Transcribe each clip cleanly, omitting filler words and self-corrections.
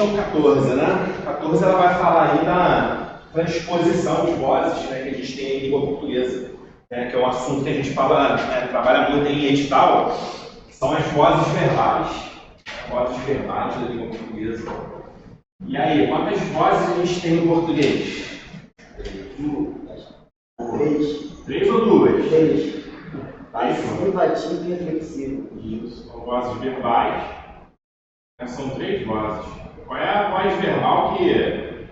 questão 14, né? 14 ela vai falar aí da transposição de vozes, né, que a gente tem em língua portuguesa, né, que é um assunto que a gente fala, né, trabalha muito em edital, que são as vozes verbais da língua portuguesa. E aí, quantas vozes a gente tem no português? 3 ou 2? 3. Passiva, ativa e reflexiva. Isso, são vozes verbais. São 3 vozes. Qual é a voz verbal que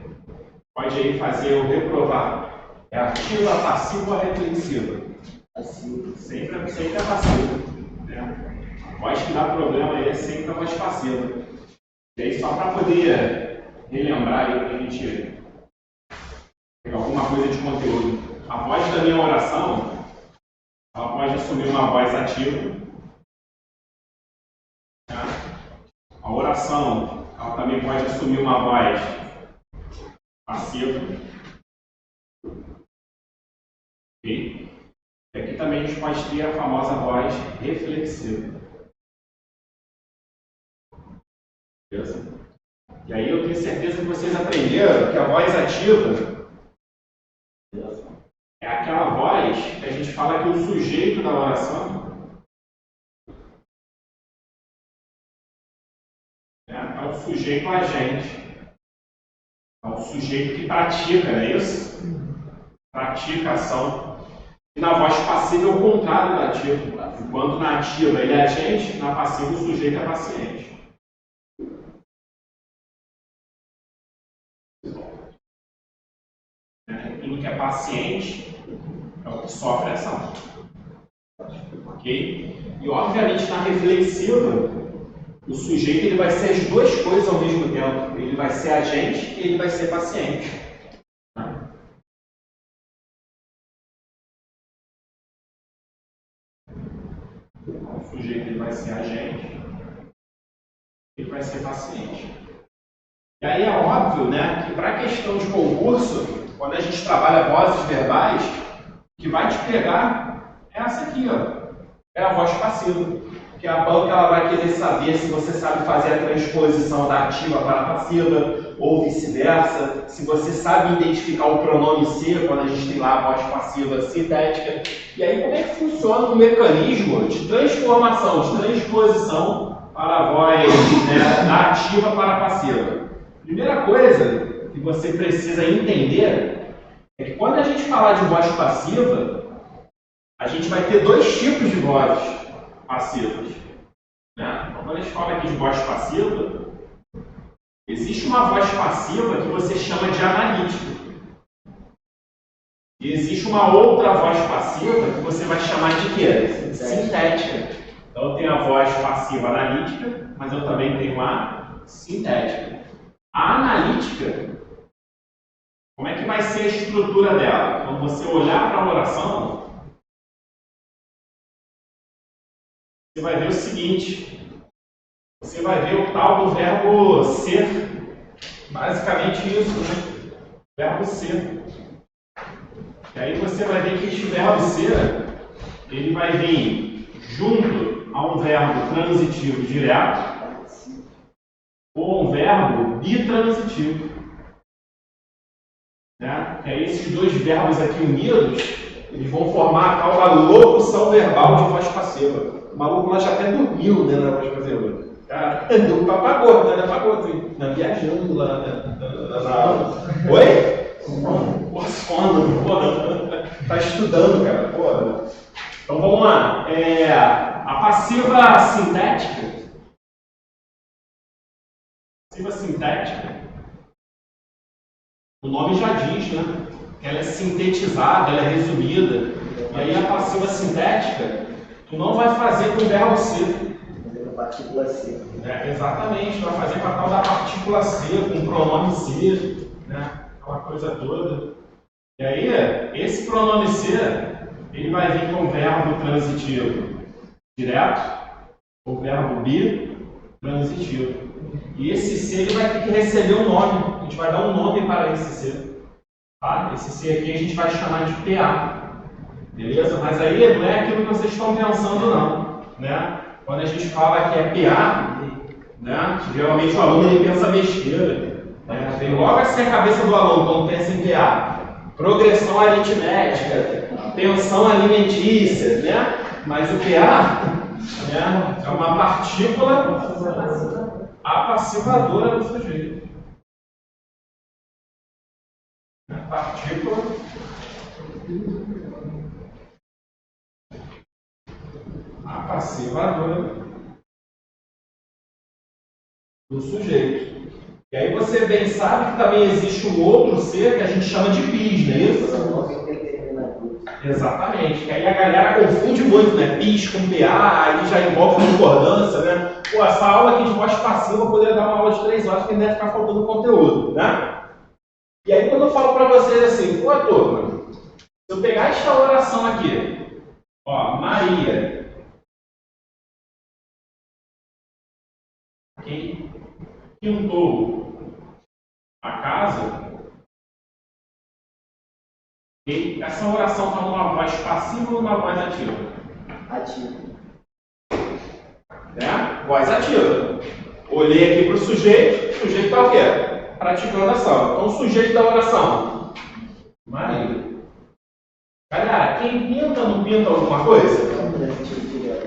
pode aí fazer eu reprovar? É ativa, passiva ou reflexiva? Passiva. Sempre é passiva. Né? A voz que dá problema aí é sempre a voz passiva. E aí, só para poder relembrar aí, para a gente pegar alguma coisa de conteúdo. A voz da minha oração, ela pode assumir uma voz ativa. Tá? A oração, ela também pode assumir uma voz passiva. Ok? E aqui também a gente pode ter a famosa voz reflexiva. Beleza? E aí eu tenho certeza que vocês aprenderam que a voz ativa é aquela voz que a gente fala que o sujeito da oração é o sujeito agente. É o sujeito que pratica, não é isso? Pratica a ação. E na voz passiva é o contrário da ativa. Enquanto na ativa ele é agente, na passiva o sujeito é paciente. Tudo que é paciente é o que sofre ação. Ok? E obviamente na reflexiva, o sujeito ele vai ser as duas coisas ao mesmo tempo. Ele vai ser agente e ele vai ser paciente. O sujeito ele vai ser agente e ele vai ser paciente. E aí é óbvio, né, que para a questão de concurso, quando a gente trabalha vozes verbais, o que vai te pegar é essa aqui, ó. É a voz passiva. Porque a banca ela vai querer saber se você sabe fazer a transposição da ativa para a passiva, ou vice-versa, se você sabe identificar o pronome ser, quando a gente tem lá a voz passiva sintética. E aí como é que funciona o mecanismo de transformação, de transposição para a voz, né, da ativa para a passiva? Primeira coisa que você precisa entender é que quando a gente falar de voz passiva, a gente vai ter 2 tipos de vozes passivas. Né? Então, quando a gente fala aqui de voz passiva, existe uma voz passiva que você chama de analítica. E existe uma outra voz passiva que você vai chamar de quê? Sintética. Então, eu tenho a voz passiva analítica, mas eu também tenho a sintética. A analítica, como é que vai ser a estrutura dela? Quando você olhar para a oração, você vai ver o seguinte, você vai ver o tal do verbo ser, basicamente isso, né? Verbo ser. E aí você vai ver que este verbo ser, ele vai vir junto a um verbo transitivo direto, ou um verbo bitransitivo. Né? Que aí esses 2 verbos aqui unidos, eles vão formar a tal da locução verbal de voz passiva. O maluco lá já até dormiu, né, na voz passiva. Cara, deu um papagô, né? Apagou, assim, viajando lá na aula. Oi? Sono. Tá estudando, cara. Porra. Então vamos lá. A passiva sintética. Passiva sintética, o nome já diz, né? Ela é sintetizada, ela é resumida. E aí a passiva sintética, tu não vai fazer com o verbo ser. Fazer com a partícula C. Exatamente, tu vai fazer com a tal da partícula ser, com o pronome ser, né? Aquela coisa toda. E aí, esse pronome ser, ele vai vir com o verbo transitivo direto, ou verbo bitransitivo. E esse ser ele vai ter que receber um nome. A gente vai dar um nome para esse ser. Tá? Esse ser aqui a gente vai chamar de PA. Beleza? Mas aí não é aquilo que vocês estão pensando, não. Né? Quando a gente fala que é PA, né? Geralmente o aluno ele pensa besteira. Né? Vem logo assim a cabeça do aluno quando pensa em PA. Progressão aritmética, tensão alimentícia, né? Mas o PA, né, é uma partícula apassivadora do sujeito. Partícula apassivadora do sujeito. E aí você bem sabe que também existe um outro ser que a gente chama de pis, não é isso? Exatamente. Que aí a galera confunde muito, né? Pis com PA, aí já envolve concordância, né? Pô, essa aula aqui de voz passiva poderia dar uma aula de 3 horas que ainda deve ficar faltando conteúdo, né? E aí quando eu falo para vocês assim, pô, turma, se eu pegar esta oração aqui, ó, Maria, quem pintou a casa, okay? Essa oração está numa voz passiva ou numa voz ativa? Ativa. Né? Voz ativa. Olhei aqui para o sujeito está o quê? Praticando a ação. Então, o sujeito da oração, Maria. Galera, quem pinta não pinta alguma coisa?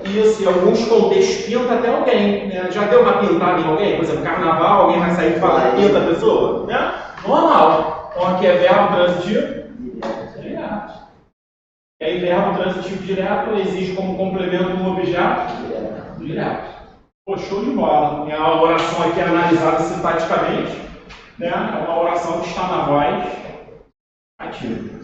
Isso, em alguns contextos pinta até alguém. Né? Já deu uma pintada em alguém? Por exemplo, carnaval, alguém vai sair e falar pinta a pessoa? Né? Normal. Então, aqui é verbo transitivo direto. E aí, verbo transitivo direto exige como complemento um objeto direto. Pô, show de bola. É uma oração aqui analisada sintaticamente. Né? É uma oração que está na voz ativa.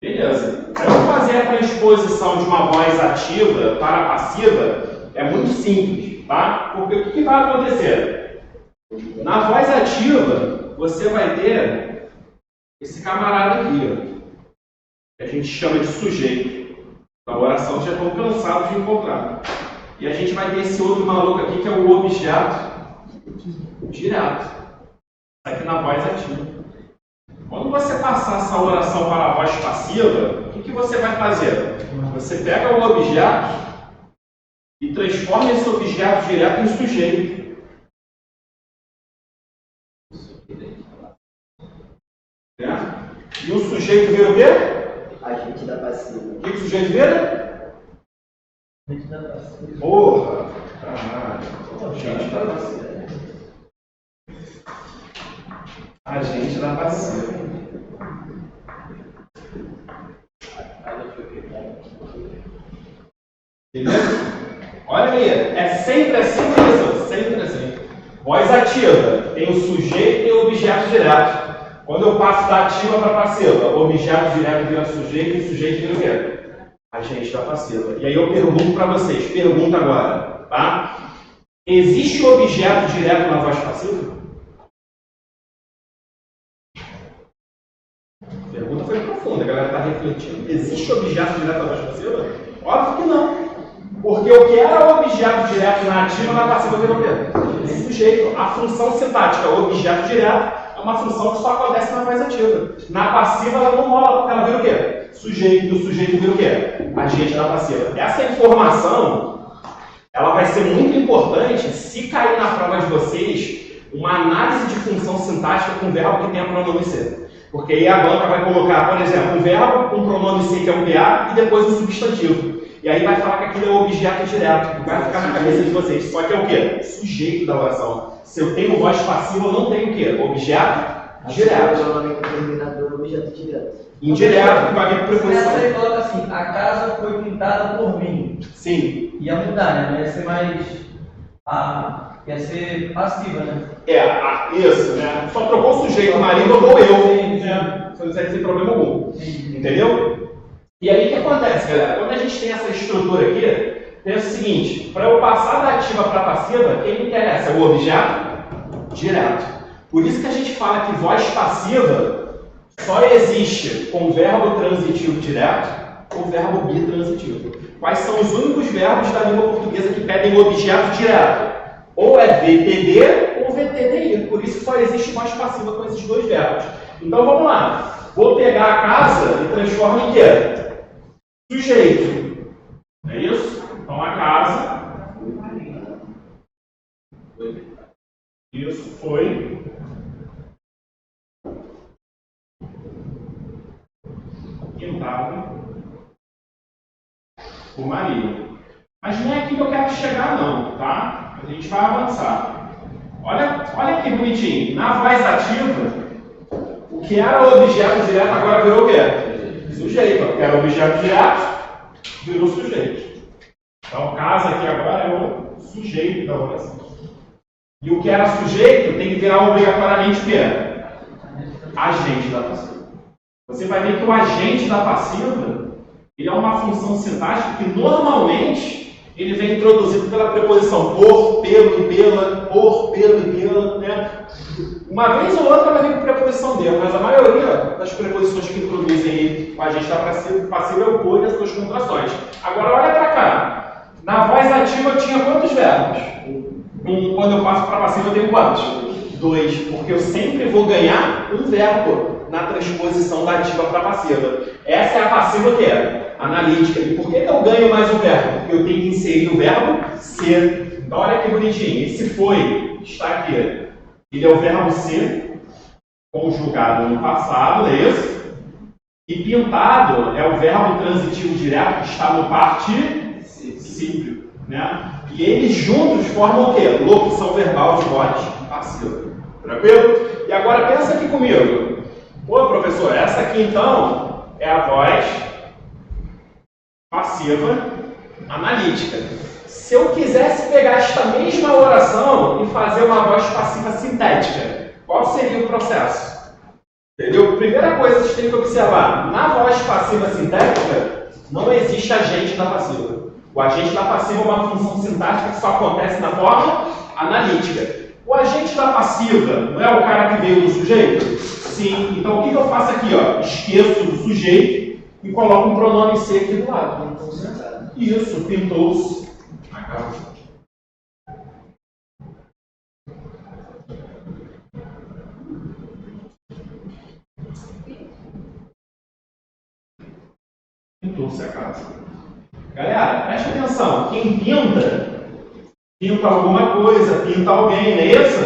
Beleza. Para eu fazer a transposição de uma voz ativa para passiva, é muito simples, tá? Porque o que vai acontecer? Na voz ativa, você vai ter esse camarada aqui, ó, que a gente chama de sujeito. Na oração já estou cansado de encontrar. E a gente vai ter esse outro maluco aqui, que é o objeto direto. Aqui na voz ativa. Quando você passar essa oração para a voz passiva, o que você vai fazer? Você pega o objeto e transforma esse objeto direto em sujeito. Né? E o sujeito vira o quê? Agente da passiva. O que o sujeito vira? Agente da passiva. Porra! Agente da passiva. Agente da passiva. Beleza? Olha aí, é sempre assim mesmo, sempre assim. Voz ativa, tem o sujeito e o objeto direto. Quando eu passo da ativa para a passiva, o objeto direto vira sujeito e o sujeito vira o quê? Agente da passiva. E aí eu pergunto para vocês, pergunta agora, tá? Existe objeto direto na voz passiva? A pergunta foi profunda, a galera está refletindo. Existe objeto direto na voz passiva? Óbvio que não. Porque o que era objeto direto na ativa, na passiva virou o quê? Sujeito. A função sintática, objeto direto, é uma função que só acontece na voz ativa. Na passiva ela não rola, porque ela vira o quê? Sujeito. E o sujeito vira o quê? Agente da passiva. Essa informação, ela vai ser muito importante se cair na prova de vocês uma análise de função sintática com verbo que tenha pronome ser. Porque aí a banca vai colocar, por exemplo, um verbo com pronome ser, que é um PA, e depois um substantivo. E aí vai falar que aquilo é um objeto direto, vai ficar na cabeça de vocês. Só que é o quê? Sujeito da oração. Se eu tenho voz passiva, eu não tenho o quê? Objeto direto. Objeto direto. Indireto, que vai vir preposição. Aí coloca assim, a casa foi pintada por mim. Sim. Ia mudar, né? Não ia ser mais... ia ser passiva, né? Isso, né? Só trocou o sujeito, marido ou eu, né? Sem problema algum. Entendeu? E aí o que acontece, galera? Quando a gente tem essa estrutura aqui, pensa o seguinte, para eu passar da ativa para a passiva, quem me interessa? O objeto direto. Por isso que a gente fala que voz passiva só existe com verbo transitivo direto ou verbo bitransitivo. Quais são os únicos verbos da língua portuguesa que pedem objeto direto? Ou é VTD ou VTDI. Por isso que só existe voz passiva com esses dois verbos. Então vamos lá. Vou pegar a casa e transformo em quê? Sujeito. É isso? Então a casa Isso foi pintado por Maria. Mas não é aqui que eu quero chegar não, tá? A gente vai avançar. Olha que bonitinho. Na voz ativa, o que era objeto direto agora virou o quê? Sujeito. O que era objeto direto, virou sujeito. Então, o caso aqui agora é o sujeito da oração. E o que era sujeito tem que virar obrigatoriamente o quê? Agente da passiva. Você vai ver que o agente da passiva ele é uma função sintática que normalmente ele vem introduzido pela preposição por, pelo e pela, por, pelo e pela, né? Uma vez ou outra vai vir com preposição de, mas a maioria das preposições que introduzem o agente da passiva é o por e as suas contrações. Agora olha para cá. Na voz ativa eu tinha quantos verbos? Quando eu passo para a passiva eu tenho quantos? 2, porque eu sempre vou ganhar um verbo na transposição da ativa para a passiva. Essa é a passiva que é analítica. E por que eu ganho mais um verbo? Porque eu tenho que inserir o verbo ser. Então olha que bonitinho. Esse foi está aqui. Ele é o verbo ser conjugado no passado, não é isso? E pintado é o verbo transitivo direto que está no particípio, né? E eles juntos formam o quê? Locução verbal de voz passiva. Tranquilo? E agora pensa aqui comigo. Pô, professor, essa aqui então é a voz passiva analítica. Se eu quisesse pegar esta mesma oração e fazer uma voz passiva sintética, qual seria o processo? Entendeu? Primeira coisa que vocês têm que observar, na voz passiva sintética não existe agente da passiva. O agente da passiva é uma função sintática que só acontece na forma analítica. O agente da passiva não é o cara que veio do sujeito? Sim. Então o que eu faço aqui? Ó? Esqueço do sujeito e coloco um pronome ser aqui do lado. Isso, pintou-se. Pintou-se a casa. Galera, preste atenção. Quem pinta alguma coisa, pinta alguém, não é isso?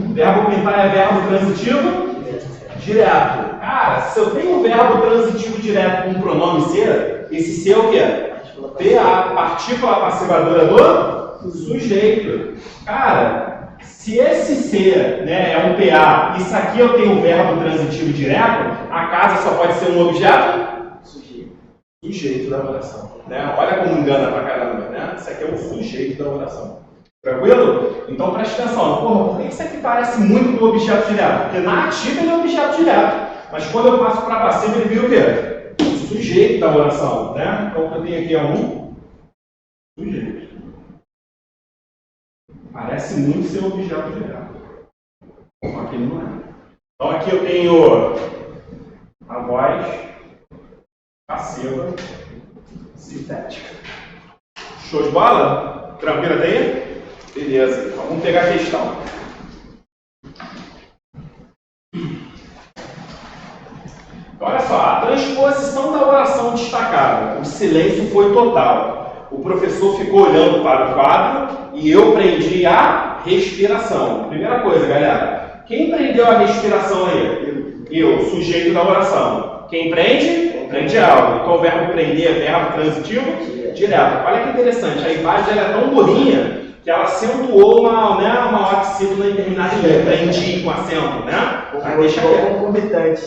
O verbo pintar é verbo transitivo direto. Cara, se eu tenho um verbo transitivo direto com um pronome ser, esse ser é o quê? PA, partícula passivadora do sujeito. Cara, se esse ser, né, é um PA, isso aqui eu tenho um verbo transitivo direto, a casa só pode ser um objeto? Sujeito da oração. Né? Olha como engana pra caramba, né? Isso aqui é um sujeito da oração. Tranquilo? Então preste atenção. Porra, por que isso aqui parece muito com o objeto direto? Porque na ativa ele é um objeto direto. Mas quando eu passo para a passiva, ele vira o quê? O sujeito da oração. Né? Então o que eu tenho aqui é um sujeito. Parece muito ser um objeto direto. Só que ele não é. Então aqui eu tenho a voz passiva sintética. Show de bola? Tranquilo até aí? Beleza. Então, vamos pegar a questão. Olha só, a transposição da oração destacada. O silêncio foi total. O professor ficou olhando para o quadro e eu prendi a respiração. Primeira coisa, galera. Quem prendeu a respiração aí? Eu, sujeito da oração. Quem prende? Prende algo. Então o verbo prender é verbo transitivo direto. Olha que interessante. A imagem ela é tão burrinha que ela acentuou uma oxítola em terminar de prendi com acento, né? Deixa concomitante.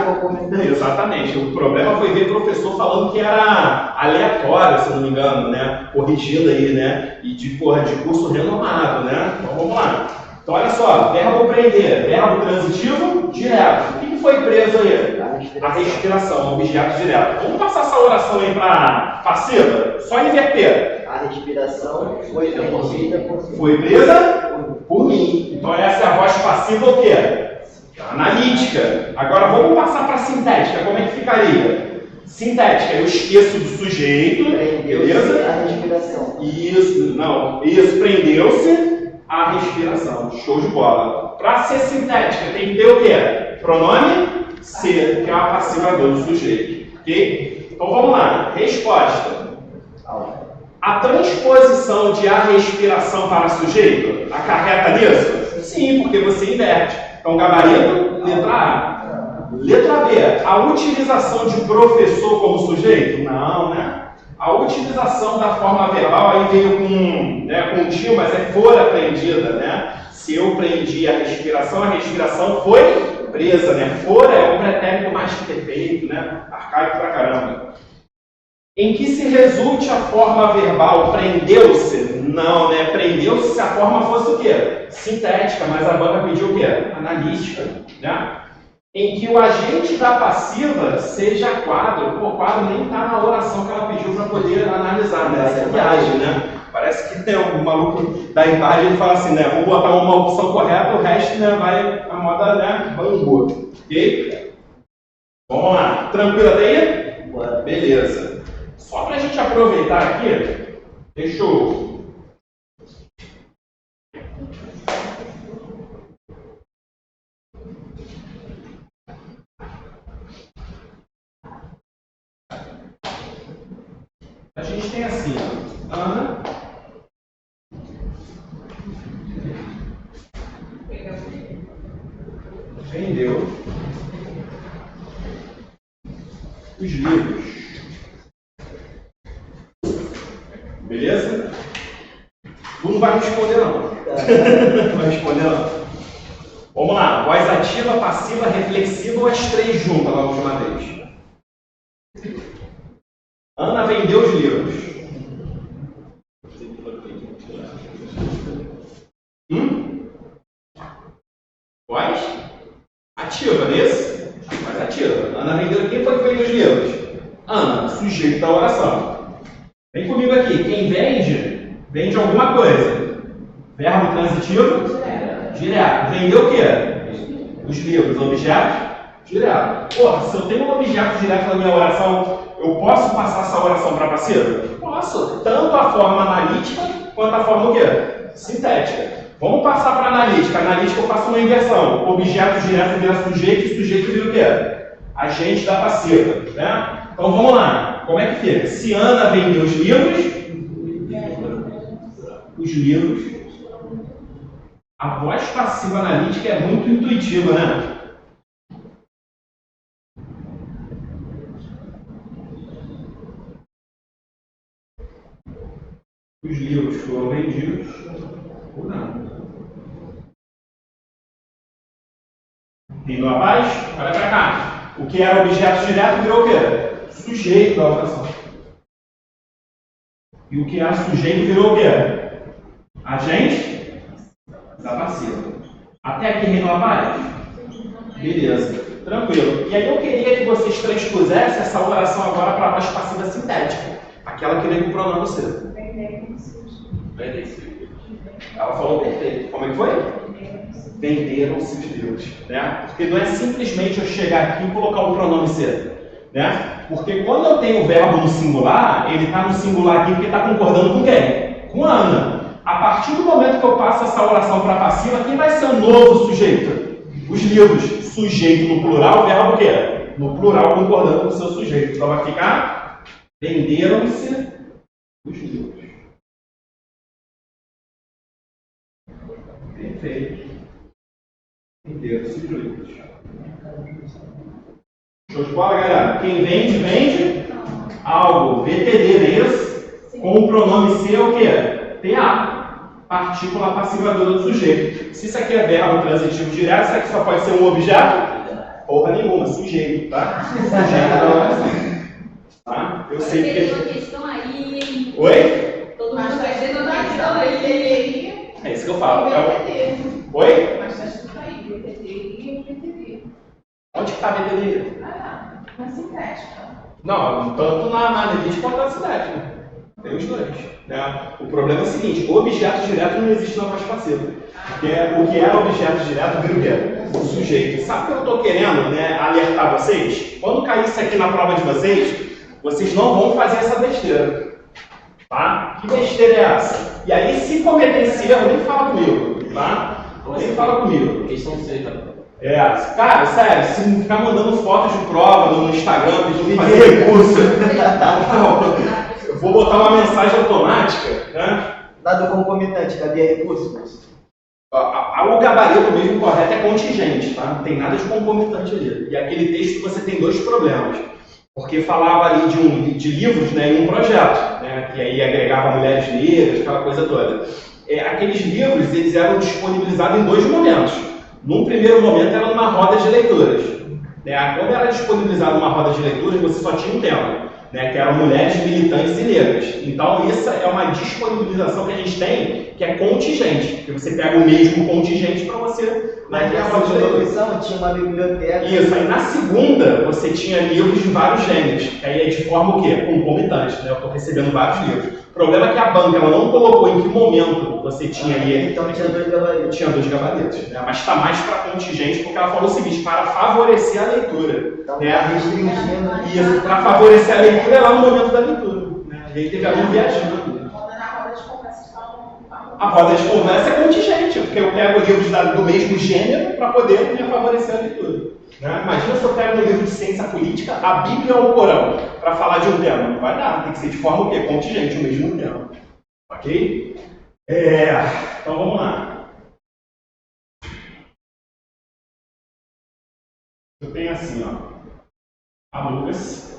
Concomitante. Exatamente. O problema foi ver o professor falando que era aleatório, se não me engano, né? Corrigido aí, né? E de curso renomado, né? Então vamos lá. Então olha só, verbo prender, verbo transitivo direto. O que foi preso aí? A respiração, objeto direto. Vamos passar essa oração aí para passiva? Só inverter. A respiração foi prendida por mim. Foi presa por mim. Então essa é a voz passiva o quê? Analítica. Agora vamos passar para sintética. Como é que ficaria? Sintética, eu esqueço do sujeito, beleza? A respiração. Isso, prendeu-se a respiração. Show de bola. Para ser sintética, tem que ter o quê? Pronome ser, que é uma passivador do sujeito. Ok? Então vamos lá. Resposta. A transposição de a respiração para sujeito acarreta nisso? Sim, porque você inverte. Então, gabarito, letra A. Letra B, a utilização de professor como sujeito? Não, né? A utilização da forma verbal aí veio com tio, mas é fora prendida, né? Se eu prendi a respiração foi presa, né? Fora é um pretérito mais que perfeito, né? Arcaico pra caramba. Em que se resulte a forma verbal prendeu-se? Não, né? Prendeu-se se a forma fosse o quê? Sintética, mas a banca pediu o quê? Analítica, né? Em que o agente da passiva seja quadro. Pô, quadro nem está na oração que ela pediu para poder analisar, né? Essa viagem, né? Parece que tem um maluco da imagem e fala assim, né? Vou botar uma opção correta, o resto, né, vai a moda, né? Bambu. Ok? Vamos lá. Tranquilo até aí? Bora. Beleza. Só para a gente aproveitar aqui, deixa eu... A gente tem assim, ó, Ana vendeu os livros. Beleza? Tu não vai responder não. Não vai responder não. Vamos lá. Voz ativa, passiva, reflexiva ou as três juntas lá última vez? Ana vendeu os livros. Voz ativa, não é isso? Voz ativa. Ana vendeu. Quem foi que vendeu os livros? Ana, sujeito da oração. Vem comigo aqui. Quem vende, vende alguma coisa. Verbo transitivo? Direto. Vendeu o quê? Os livros. Objetos? Direto. Porra, se eu tenho um objeto direto na minha oração, eu posso passar essa oração para passiva? Posso. Tanto a forma analítica, quanto a forma o quê? Sintética. Vamos passar para analítica. Analítica eu faço uma inversão. Objeto direto vira sujeito e sujeito vira o quê? Agente da passiva. Né? Então vamos lá. Como é que fica? Se Ana vendeu os livros, a voz passiva analítica é muito intuitiva, né? Os livros foram vendidos ou não. Vindo abaixo, olha para cá. O que era objeto direto virou o quê? Sujeito da oração. E o que era sujeito virou o quê? Agente da passiva. Até aqui rindo abaixo? Beleza. Tranquilo. E aí eu queria que vocês transpusessem essa oração agora para a voz passiva sintética. Aquela que vem com o pronome C. Ela falou perfeito. Como é que foi? Venderam-se os livros. Né? Porque não é simplesmente eu chegar aqui e colocar o pronome C. Né? Porque quando eu tenho o verbo no singular, ele está no singular aqui porque está concordando com quem? Com a Ana. A partir do momento que eu passo essa oração para a passiva, quem vai ser o novo sujeito? Os livros. Sujeito no plural, verbo o quê? No plural concordando com o seu sujeito. Então vai ficar venderam-se os livros. Perfeito. Venderam-se os livros. Show de bola, galera? Quem vende, vende algo. VTD, não é isso? Com o pronome C é o quê? TA. Partícula passivadora do sujeito. Se isso aqui é verbo transitivo direto, isso aqui só pode ser um objeto? Porra nenhuma, sujeito, tá? Sujeito da oração. Tá? Eu sei que... Uma questão aí. Oi? Todo mundo vai ter uma questão aí. É isso que eu falo. Oi? Mas está escrito aí, BTD e BTD. Onde que está a VTD? Na sintética. Não, tanto na analítica quanto na sintética. Tem os dois. Né? O problema é o seguinte, o objeto direto não existe na voz passiva. Porque o que é objeto direto vira o quê? O sujeito. Sabe o que eu estou querendo, né, alertar vocês? Quando cair isso aqui na prova de vocês não vão fazer essa besteira. Tá? Que besteira é essa? E aí, se cometer esse erro, nem fala comigo. Tá? Nem fala comigo. Questão C, cara. Cara, sério, se ficar mandando fotos de prova no Instagram, pedindo fazer recurso, eu vou botar uma mensagem automática, né? Dado concomitante, cadê recursos? A O gabarito mesmo correto é contingente, tá? Não tem nada de concomitante ali. E aquele texto você tem dois problemas. Porque falava ali de livros, né, em um projeto, né, que aí agregava mulheres negras, aquela coisa toda. Aqueles livros, eles eram disponibilizados em dois momentos. Num primeiro momento era numa roda de leituras. Né? Quando era disponibilizado numa roda de leituras, você só tinha um tema, né, que eram mulheres militantes e negras. Então, essa é uma disponibilização que a gente tem, que é contingente, porque você pega o mesmo contingente para você... Mas nessa distribuição tinha uma biblioteca... Isso, aí na segunda você tinha livros de vários gêneros, que aí é de forma o quê? Concomitante, né? Eu estou recebendo vários livros. O problema é que a banca ela não colocou em que momento você tinha ali... Então tinha dois gabaritos. Tinha dois gabaritos, né? Mas está mais para contingente, porque ela falou o seguinte, para favorecer a leitura. Então né? restringindo... Isso, para favorecer a leitura é lá no momento da leitura. Né? E aí teve aluno viajando. A roda de conversa é contingente, porque eu pego livros do mesmo gênero para poder me favorecer a leitura. Né? Imagina se eu pego um livro de ciência política, a Bíblia ou o Corão, para falar de um tema. Não vai dar, tem que ser de forma o quê? Contingente, o mesmo tema. Ok? Então vamos lá. Eu tenho assim, ó. Aluga-se.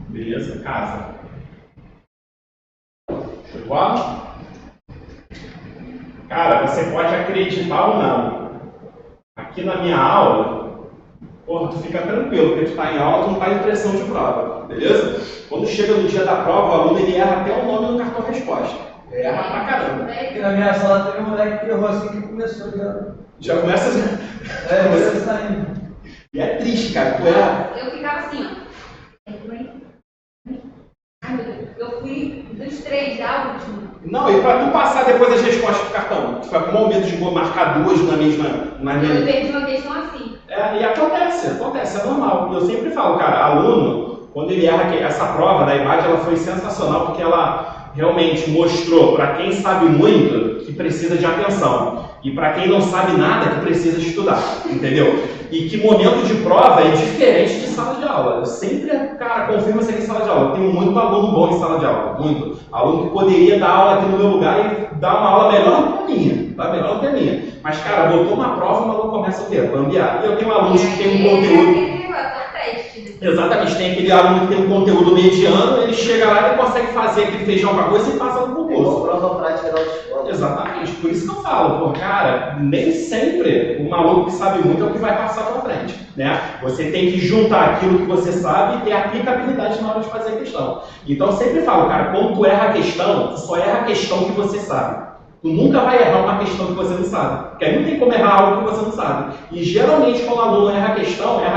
Beleza? Casa. Igual? Cara, você pode acreditar ou não. Aqui na minha aula, porra, tu fica tranquilo, porque tu tá em aula, tu não tá em pressão de prova, beleza? Quando chega no dia da prova, o aluno ele erra até o nome no cartão resposta. Erra pra caramba. Aqui na minha sala teve um moleque que errou assim que começou, Já começa assim. você saindo. E é triste, cara, tu erra. Eu ficava assim, ó. Ai, meu Deus. Eu fui dos três, da última. Não, e pra tu passar depois as respostas pro cartão, tu fica com mau medo de marcar duas na mesma. Eu perdi uma questão assim. E acontece, é normal. E eu sempre falo, cara, aluno, quando ele erra, essa prova da IMAD, ela foi sensacional porque ela realmente mostrou para quem sabe muito que precisa de atenção e para quem não sabe nada que precisa de estudar, entendeu? E que momento de prova é diferente de sala de aula. Eu sempre, cara, confirmo isso aqui em sala de aula. Eu tenho muito aluno bom em sala de aula, muito. Aluno que poderia dar aula aqui no meu lugar e dar uma aula melhor do que a minha, tá? Melhor do que a minha. Mas, cara, botou uma prova, o maluco começa o quê? Bambear. E eu tenho alunos que têm um conteúdo... Exatamente, tem aquele aluno que tem um conteúdo mediano, ele chega lá e consegue fazer aquele feijão com arroz e passa no concurso. Prova prática da autoescola. Exatamente, por isso que eu falo, pô, cara, nem sempre o maluco que sabe muito é o que vai passar pra frente, né? Você tem que juntar aquilo que você sabe e ter aplicabilidade na hora de fazer a questão. Então eu sempre falo, cara, quando tu erra a questão, tu só erra a questão que você sabe. Tu nunca vai errar uma questão que você não sabe, porque aí não tem como errar algo que você não sabe. E geralmente quando o aluno erra a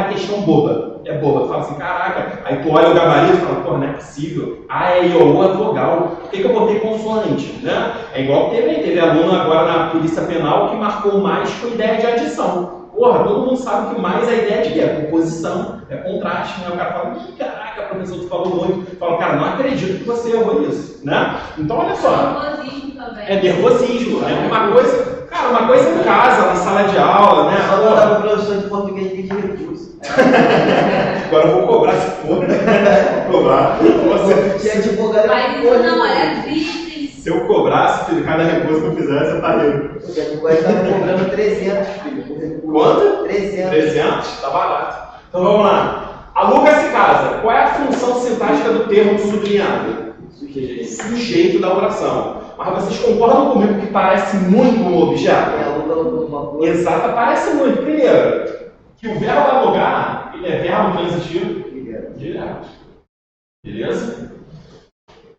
questão boba. É boba, tu fala assim, caraca, aí tu olha o gabarito e fala, pô, não é possível. E, O é vogal, por que eu botei consoante? Né? É igual teve aluno agora na polícia penal que marcou mais com ideia de adição. Porra, todo mundo sabe que mais a ideia de quê? É composição, é contraste, né? O cara fala, caraca, professor, tu falou muito. Fala, cara, não acredito que você errou isso, né? Então, olha só. Nervosismo também. É nervosismo, né? Uma coisa, cara, uma coisa em casa, na sala de aula, né? Só mandava o professor de português de recurso. Agora eu vou cobrar se for, né? Vou cobrar. Tinha advogado. Mas isso não é triste. Se eu cobrasse, filho, cada recurso que eu fizesse, você tá rindo. Porque a advogado estava cobrando 300, filho, por recurso. Quanto? 300. 300? Tá barato. Então vamos lá. Aluga-se casa. Qual é a função sintática do termo sublinhado? Sujeito da oração. Mas vocês concordam comigo que parece muito um objeto? Exato, parece muito. Primeiro, que o verbo alugar, ele é verbo transitivo direto. Beleza?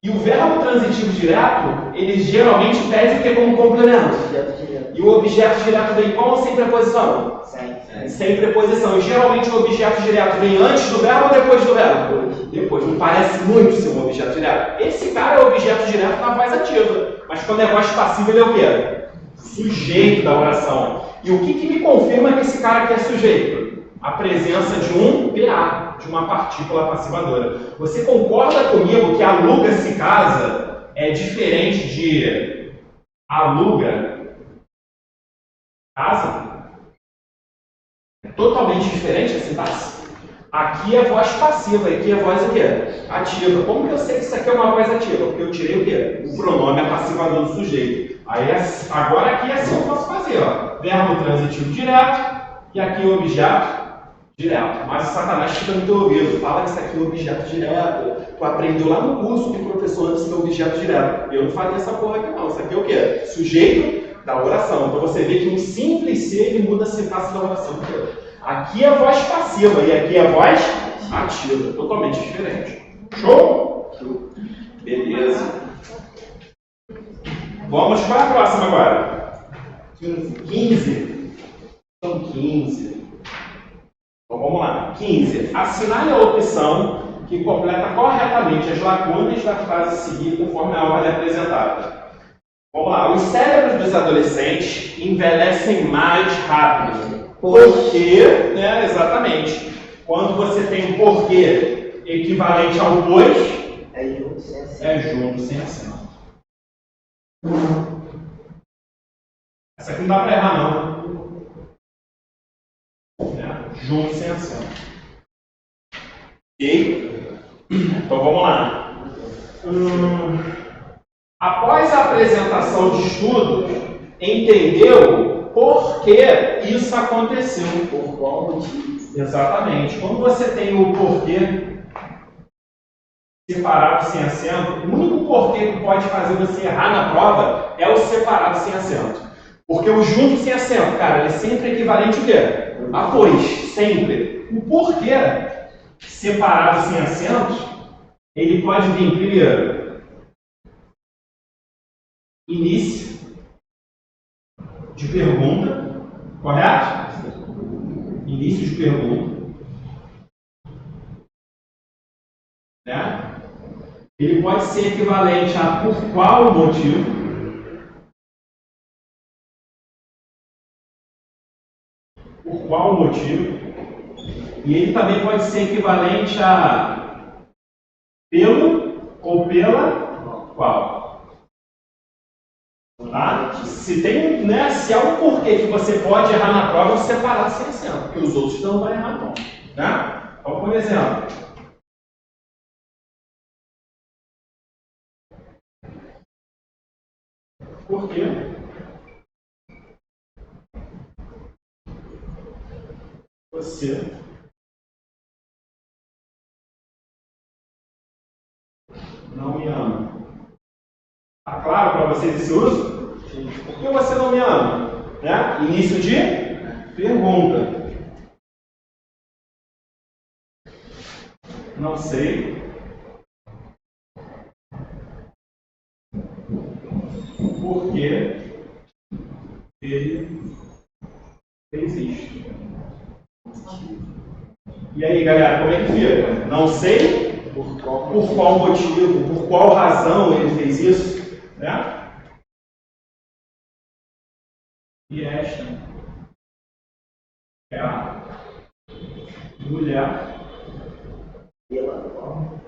E o verbo transitivo direto, ele geralmente pede o que como complemento? E o objeto direto vem com ou sem preposição? Sem preposição. E geralmente o objeto direto vem antes do verbo ou depois do verbo? Depois. Não parece muito ser um objeto direto. Esse cara é o objeto direto na voz ativa. Mas quando é voz passiva, ele é o quê? Sujeito da oração. E o que me confirma que esse cara aqui é sujeito? A presença de um PA, de uma partícula passivadora. Você concorda comigo que aluga-se casa é diferente de aluga casa? É totalmente diferente a sintaxe? Aqui é voz passiva, aqui é voz o quê? Ativa. Como que eu sei que isso aqui é uma voz ativa? Porque eu tirei o quê? O pronome passivador do sujeito. Aí, agora aqui é assim que eu posso fazer, ó. Verbo transitivo direto e aqui o objeto direto. Mas o Satanás fica no teu ouvido. Fala que isso aqui é objeto direto. Tu aprendeu lá no curso que o professor ensina objeto direto. Eu não faria essa porra aqui não. Isso aqui é o quê? Sujeito da oração. Então você vê que um simples ser ele muda a sintaxe da oração inteira. Aqui é voz passiva e aqui é voz ativa. Totalmente diferente. Show? Beleza. Vamos para a próxima agora. 15. São 15. Então vamos lá. 15. Assinale a opção que completa corretamente as lacunas da frase a seguir conforme a ordem apresentada. Vamos lá. Os cérebros dos adolescentes envelhecem mais rápido. Porque, né, exatamente. Quando você tem um porquê equivalente ao pois, É junto sem acento. é junto sem acento. Essa aqui não dá para errar, não. Junto sem acento. Ok? Então vamos lá. Após a apresentação de estudos, entendeu por que isso aconteceu. Por qual motivo? Exatamente. Quando você tem o porquê separado sem acento, o único porquê que pode fazer você errar na prova é o separado sem acento. Porque o junto sem acento, cara, ele é sempre equivalente ao quê? A pois, sempre. O porquê separado sem acento, ele pode vir primeiro, início de pergunta, correto? Início de pergunta. Né? Ele pode ser equivalente a por qual motivo. Por qual motivo? E ele também pode ser equivalente a pelo ou pela qual. Tá? Se tem, né, se há um porquê que você pode errar na prova, você separar sem acento, porque os outros não vão errar não. Né? Então, por exemplo, por quê? Você não me ama. Tá claro para vocês esse uso? Por que você não me ama? Né? Início de pergunta. Não sei. Por que ele fez isto? E aí, galera, como é que fica? Não sei por qual motivo, por qual razão ele fez isso, né? E esta é a mulher Pela qual?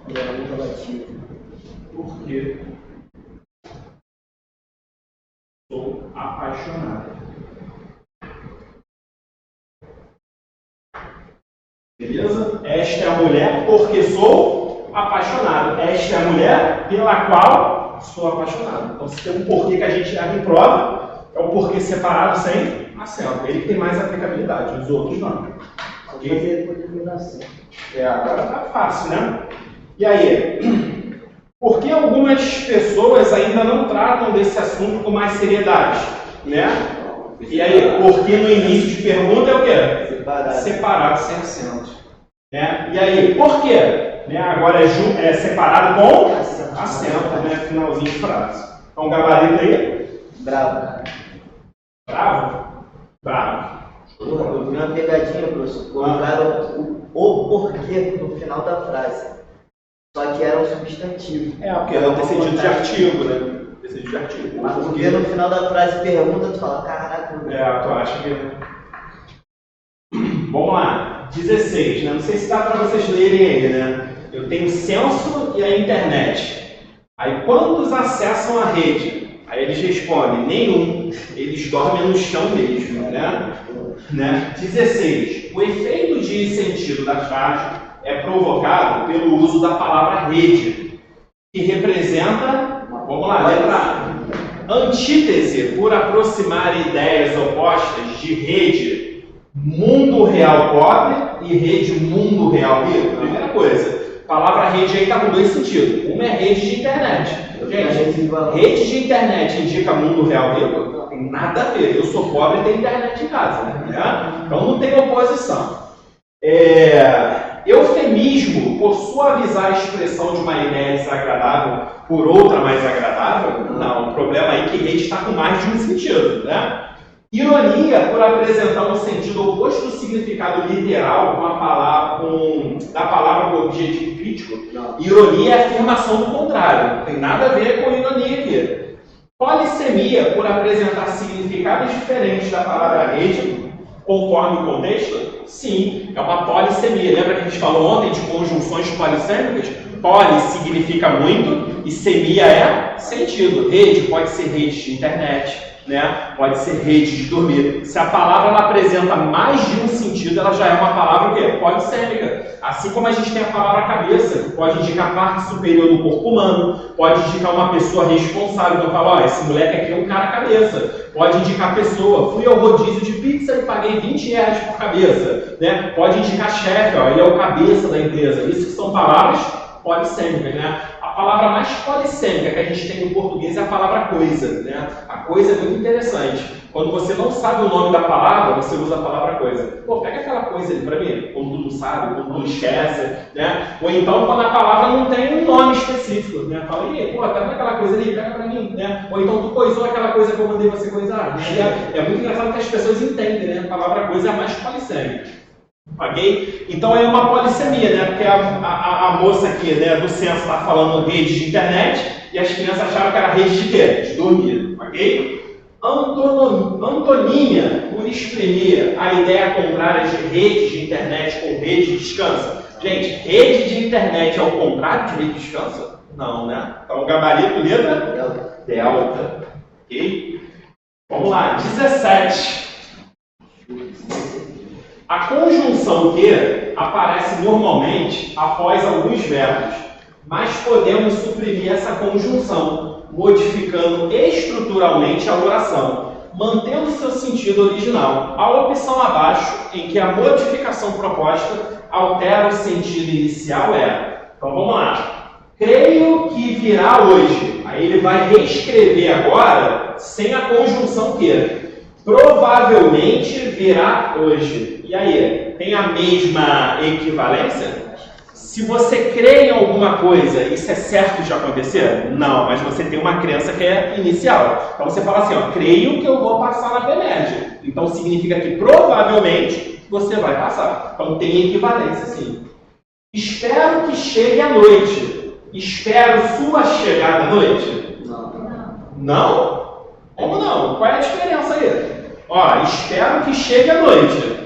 Pela muito relativo. porque sou apaixonada. Beleza? Esta é a mulher porque sou apaixonado. Esta é a mulher pela qual sou apaixonado. Então, se tem um porquê que a gente erra em prova, é o porquê separado sem acento. Ele que tem mais aplicabilidade, os outros não. Só fazer por eliminação. Agora tá fácil, né? E aí? Por que algumas pessoas ainda não tratam desse assunto com mais seriedade? Né? E aí? Porque no início de pergunta é o quê? Separado sem acento. Né? E aí? Por quê? Né? Agora é separado com acento, né? Finalzinho de frase. Então, gabarito aí? Bravo. Bravo? Bravo. Porra, eu vi uma pegadinha, professor. Colocaram o porquê no final da frase. Só que era um substantivo. Porque não tem sentido de artigo, né? Tem sentido de artigo. Mas porque no final da frase pergunta, tu fala, caraca. Tu acha que... Vamos lá. 16, né? Não sei se dá para vocês lerem aí, né? Eu tenho o censo e a internet. Aí quantos acessam a rede? Aí eles respondem, nenhum. Eles dormem no chão mesmo, né? 16. O efeito de sentido da frase é provocado pelo uso da palavra rede, que representa, vamos lá, letra A, Antítese, por aproximar ideias opostas de rede mundo real pobre e rede mundo real rico. Primeira coisa, a palavra rede aí está com dois sentidos. Uma é rede de internet. Gente, rede de internet indica mundo real rico? Não tem nada a ver. Eu sou pobre e tenho internet em casa. Né? Então não tem oposição. Eufemismo, por suavizar a expressão de uma ideia desagradável por outra mais agradável? Não, o problema aí é que rede está com mais de um sentido, né? Ironia, por apresentar um sentido oposto do significado literal da palavra com objetivo crítico. Não. Ironia é afirmação do contrário, não tem nada a ver com ironia aqui. Polissemia, por apresentar significados diferentes da palavra rede, conforme o contexto? Sim, é uma polissemia. Lembra que a gente falou ontem de conjunções polissêmicas? Poli significa muito e semia é sentido. Rede pode ser rede de internet, né? Pode ser rede de dormir. Se a palavra ela apresenta mais de um sentido, ela já é uma palavra o quê? Polissêmica. Assim como a gente tem a palavra cabeça, que pode indicar a parte superior do corpo humano, pode indicar uma pessoa responsável. Então fala, ó, esse moleque aqui é um cara cabeça. Pode indicar pessoa, fui ao rodízio de pizza e paguei R$20 por cabeça. Né? Pode indicar chefe, ó, ele é o cabeça da empresa. Isso que são palavras polissêmicas, né? A palavra mais polissêmica que a gente tem no português é a palavra coisa, né? A coisa é muito interessante. Quando você não sabe o nome da palavra, você usa a palavra coisa. Pô, pega aquela coisa ali pra mim, quando tu não sabe, quando tu não esquece, né? Ou então quando a palavra não tem um nome específico, né? Fala, pô, pega aquela coisa ali, pega pra mim, né? Ou então tu coisou aquela coisa que eu mandei você coisar. Né? É muito engraçado que as pessoas entendem, né? A palavra coisa é a mais polissêmica. Ok? Então é uma polissemia, né? Porque a moça aqui, né, do censo está falando rede de internet e as crianças acharam que era rede de quê? De dormir. Ok? Antonímia, por exprimir a ideia contrária de rede de internet com rede de descanso. Gente, rede de internet é o contrário de rede de descanso? Não, né? Então, gabarito, letra? Delta. Ok? Vamos lá, 17. A conjunção que aparece normalmente após alguns verbos, mas podemos suprimir essa conjunção, modificando estruturalmente a oração, mantendo seu sentido original. A opção abaixo, em que a modificação proposta altera o sentido inicial, é... Então vamos lá. Creio que virá hoje. Aí ele vai reescrever agora sem a conjunção que. Provavelmente virá hoje. E aí, tem a mesma equivalência? Se você crê em alguma coisa, isso é certo de acontecer? Não, mas você tem uma crença que é inicial. Então você fala assim, ó, creio que eu vou passar na PEMED. Então significa que provavelmente você vai passar. Então tem equivalência sim. Espero que chegue à noite. Espero sua chegada à noite? Não. Não? Como não? Qual é a diferença aí? Ó, espero que chegue à noite.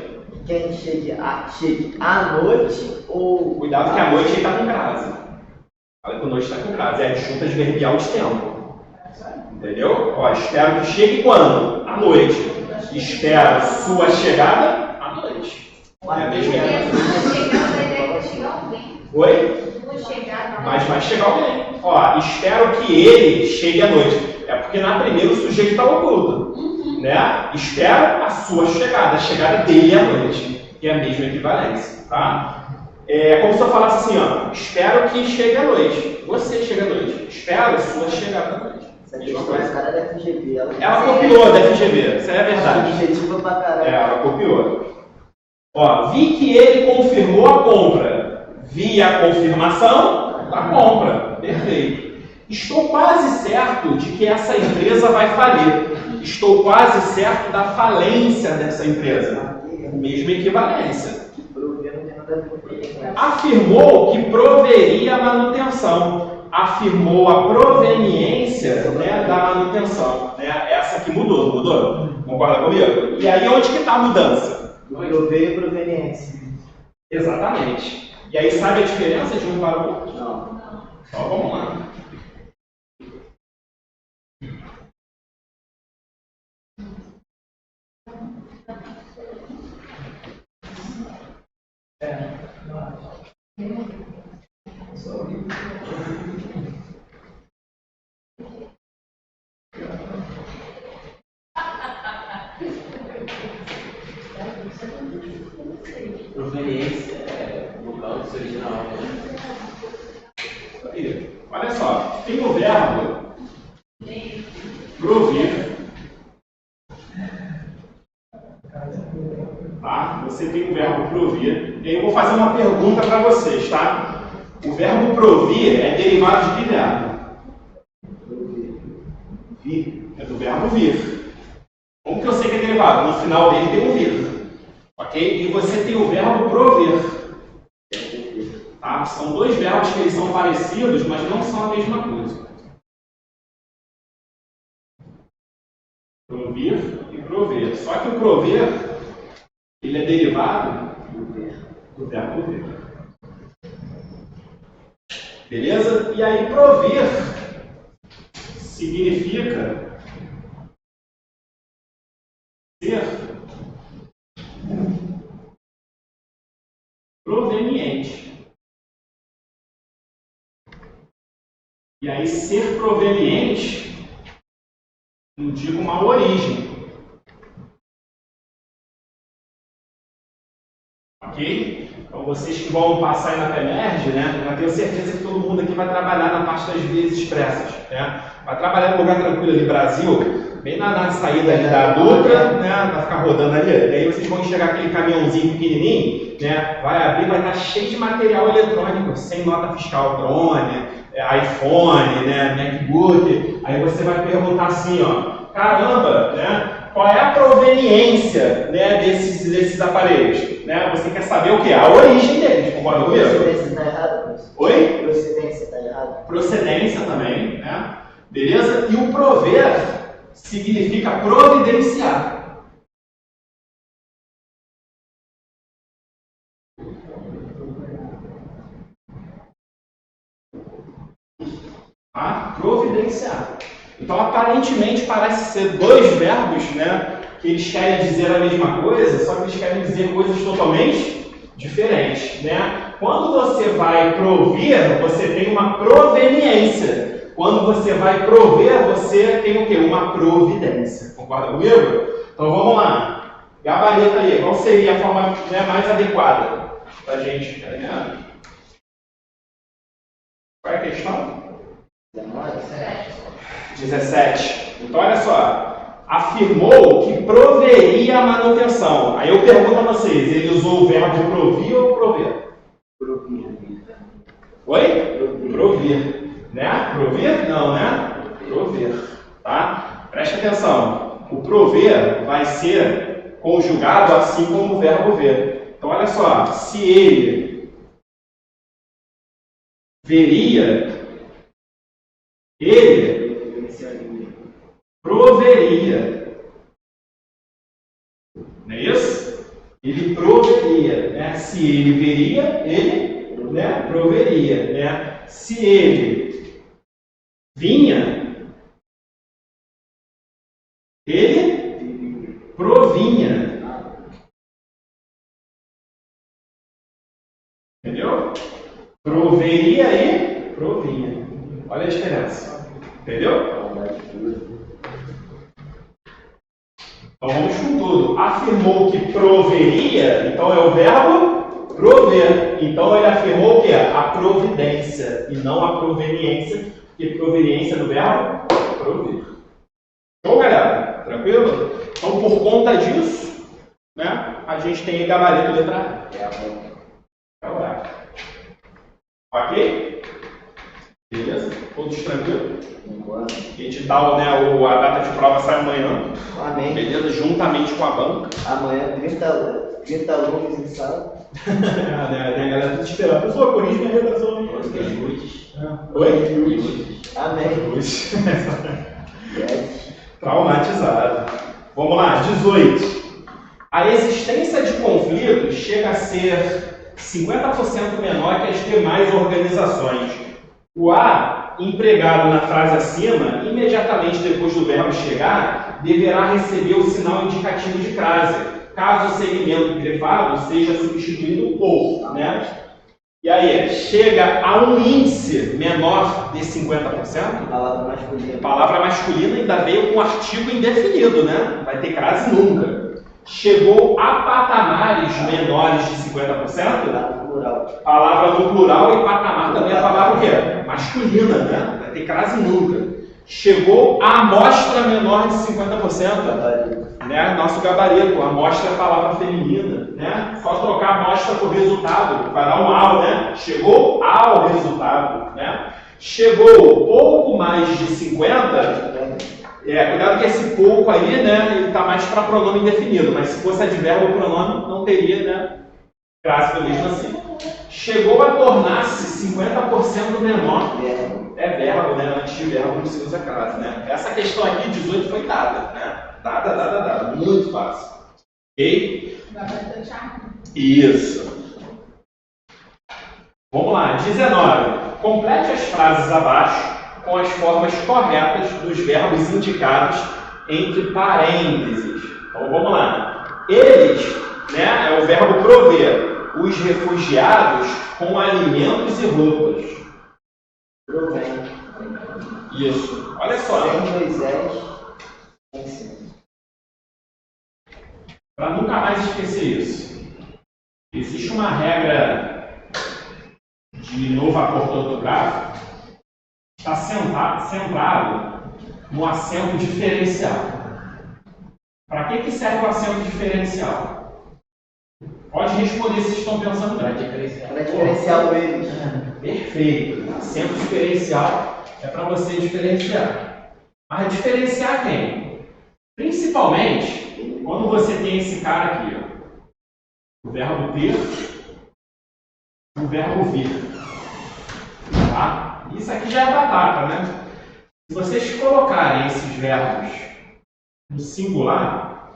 Quem chegue à noite ou... Cuidado que a noite aí está com crase. Olha que a noite está com crase. É a junta de verbial de tempo. Entendeu? Ó, espero que chegue quando? À noite. Espero sua chegada à noite. É a mesma Oi? Mas vai chegar alguém. Ó, espero que ele chegue à noite. É porque na primeira o sujeito está oculto. Né? Espero a sua chegada, a chegada dele à noite. Que é a mesma equivalência. Tá? É como se eu falasse assim, ó. Espero que chegue à noite. Você chega à noite. Espero a sua chegada à noite. Essa questão é cara da FGV. Ela copiou da FGV. Isso aí é verdade. Objetiva pra caralho. Ela copiou. Ó, vi que ele confirmou a compra. Vi a confirmação da compra. Perfeito. Estou quase certo de que essa empresa vai falir. Estou quase certo da falência dessa empresa. Mesma equivalência. Afirmou que proveria a manutenção. Afirmou a proveniência, né, da manutenção. Né? Essa aqui mudou, não mudou? Concorda comigo? E aí onde que está a mudança? Proveio e proveniência. Exatamente. E aí sabe a diferença de um para o outro? Não. Então vamos lá. Proveniência é local do seu original. Aí, olha só, tem o verbo provir. Tá? Você tem o verbo provir. E aí eu vou fazer uma pergunta para vocês, tá? O verbo provir é derivado de que verbo? Vir. É do verbo vir. Como que eu sei que é derivado? No final dele tem o vir. Ok? E você tem o verbo prover. Tá? São dois verbos que eles são parecidos, mas não são a mesma coisa. Provir e prover. Só que o prover, ele é derivado do verbo ver. Beleza? E aí prover significa ser proveniente. E aí ser proveniente indica uma origem. Ok? Então vocês que vão passar aí na PEMERG, né? Eu tenho certeza que todo mundo aqui vai trabalhar na parte das vias expressas, né? Vai trabalhar num lugar tranquilo ali, Brasil, bem na saída ali da Dutra, né? Vai ficar rodando ali. E aí vocês vão enxergar aquele caminhãozinho pequenininho, né? Vai abrir, vai estar cheio de material eletrônico, sem nota fiscal, drone, iPhone, né? MacBook. Aí você vai perguntar assim, ó, caramba, né? Qual é a proveniência, né, desses aparelhos? Né? Você quer saber o que? A origem deles, concorda comigo? Procedência está errada, professor? Oi? Procedência está errada? Procedência também, né? Beleza? E o prover significa providenciar. Tá? Providenciar. Então, aparentemente, parece ser dois verbos, né, que eles querem dizer a mesma coisa, só que eles querem dizer coisas totalmente diferentes, né? Quando você vai provir, você tem uma proveniência. Quando você vai prover, você tem o quê? Uma providência. Concorda comigo? Então, vamos lá. Gabarito aí. Qual seria a forma, né, mais adequada para a gente? Tá ligado? Qual é a questão? 17. Então, olha só. Afirmou que proveria a manutenção. Aí eu pergunto a vocês, ele usou o verbo provir ou prover? Provir. Oi? Provir. Né? Provir? Não, né? Prover. Tá? Preste atenção. O prover vai ser conjugado assim como o verbo ver. Então, olha só. Se ele veria, ele proveria. Não é isso? Ele proveria. Né? Se ele veria, ele, né, proveria. Né? Se ele vinha, ele provinha. Entendeu? Proveria e provinha. Olha a diferença. Entendeu? Então vamos com tudo. Afirmou que proveria, então é o verbo prover. Então ele afirmou que é a providência e não a proveniência, porque proveniência do verbo prover. Então, galera, tranquilo? Então, por conta disso, né, a gente tem gabarito letra A. É o A. Ok? Beleza? Todos tranquilos? Edital, né, a data de prova sai amanhã. Amém. Beleza? Juntamente com a banca. Amanhã, 30 alunos em sala. Tem a galera tudo esperando. Professor, corrige minha redação aí. Oi? Amém. Traumatizado. Vamos lá, 18. A existência de conflitos chega a ser 50% menor que as demais organizações. O A, empregado na frase acima, imediatamente depois do verbo chegar, deverá receber o sinal indicativo de crase, caso o segmento grifado seja substituído por, né? E aí, chega a um índice menor de 50%? Palavra masculina. Palavra masculina ainda veio com artigo indefinido, né? Vai ter crase nunca. chegou a patamares menores de 50%, Lá no plural. palavra no plural e patamar também é a palavra o quê? Masculina, né? Vai ter crase nunca. Chegou a amostra menor de 50%, né? Nosso gabarito, amostra é a palavra feminina, né? Só trocar a amostra por resultado, vai dar um ao, né? Chegou ao resultado, né? Chegou pouco mais de 50%, cuidado que esse pouco aí, né, ele está mais para pronome indefinido, mas se fosse advérbio ou pronome, não teria, né, crase mesmo assim. Chegou a tornar-se 50% menor, é verbo, né, antes de verbo não se usa crase, né. Essa questão aqui, 18, foi dada, né, dada, muito fácil. Ok? Dá pra deixar. Isso. Vamos lá, 19. Complete as frases abaixo com as formas corretas dos verbos indicados entre parênteses. Então vamos lá. Eles, né, é o verbo prover, os refugiados com alimentos e roupas. Provém. Isso. Olha só. Sem Moisés, ensina. Para nunca mais esquecer isso. Existe uma regra de novo acordo ortográfico. Está centrado no acento diferencial. Para que serve o acento diferencial? Pode responder se estão pensando Para bem. diferenciar. Para diferenciar o eles. Perfeito. Acento diferencial é para você diferenciar. Mas diferenciar quem? Principalmente quando você tem esse cara aqui, ó. O verbo ter e o verbo vir. Tá? Isso aqui já é batata, né? Se vocês colocarem esses verbos no singular,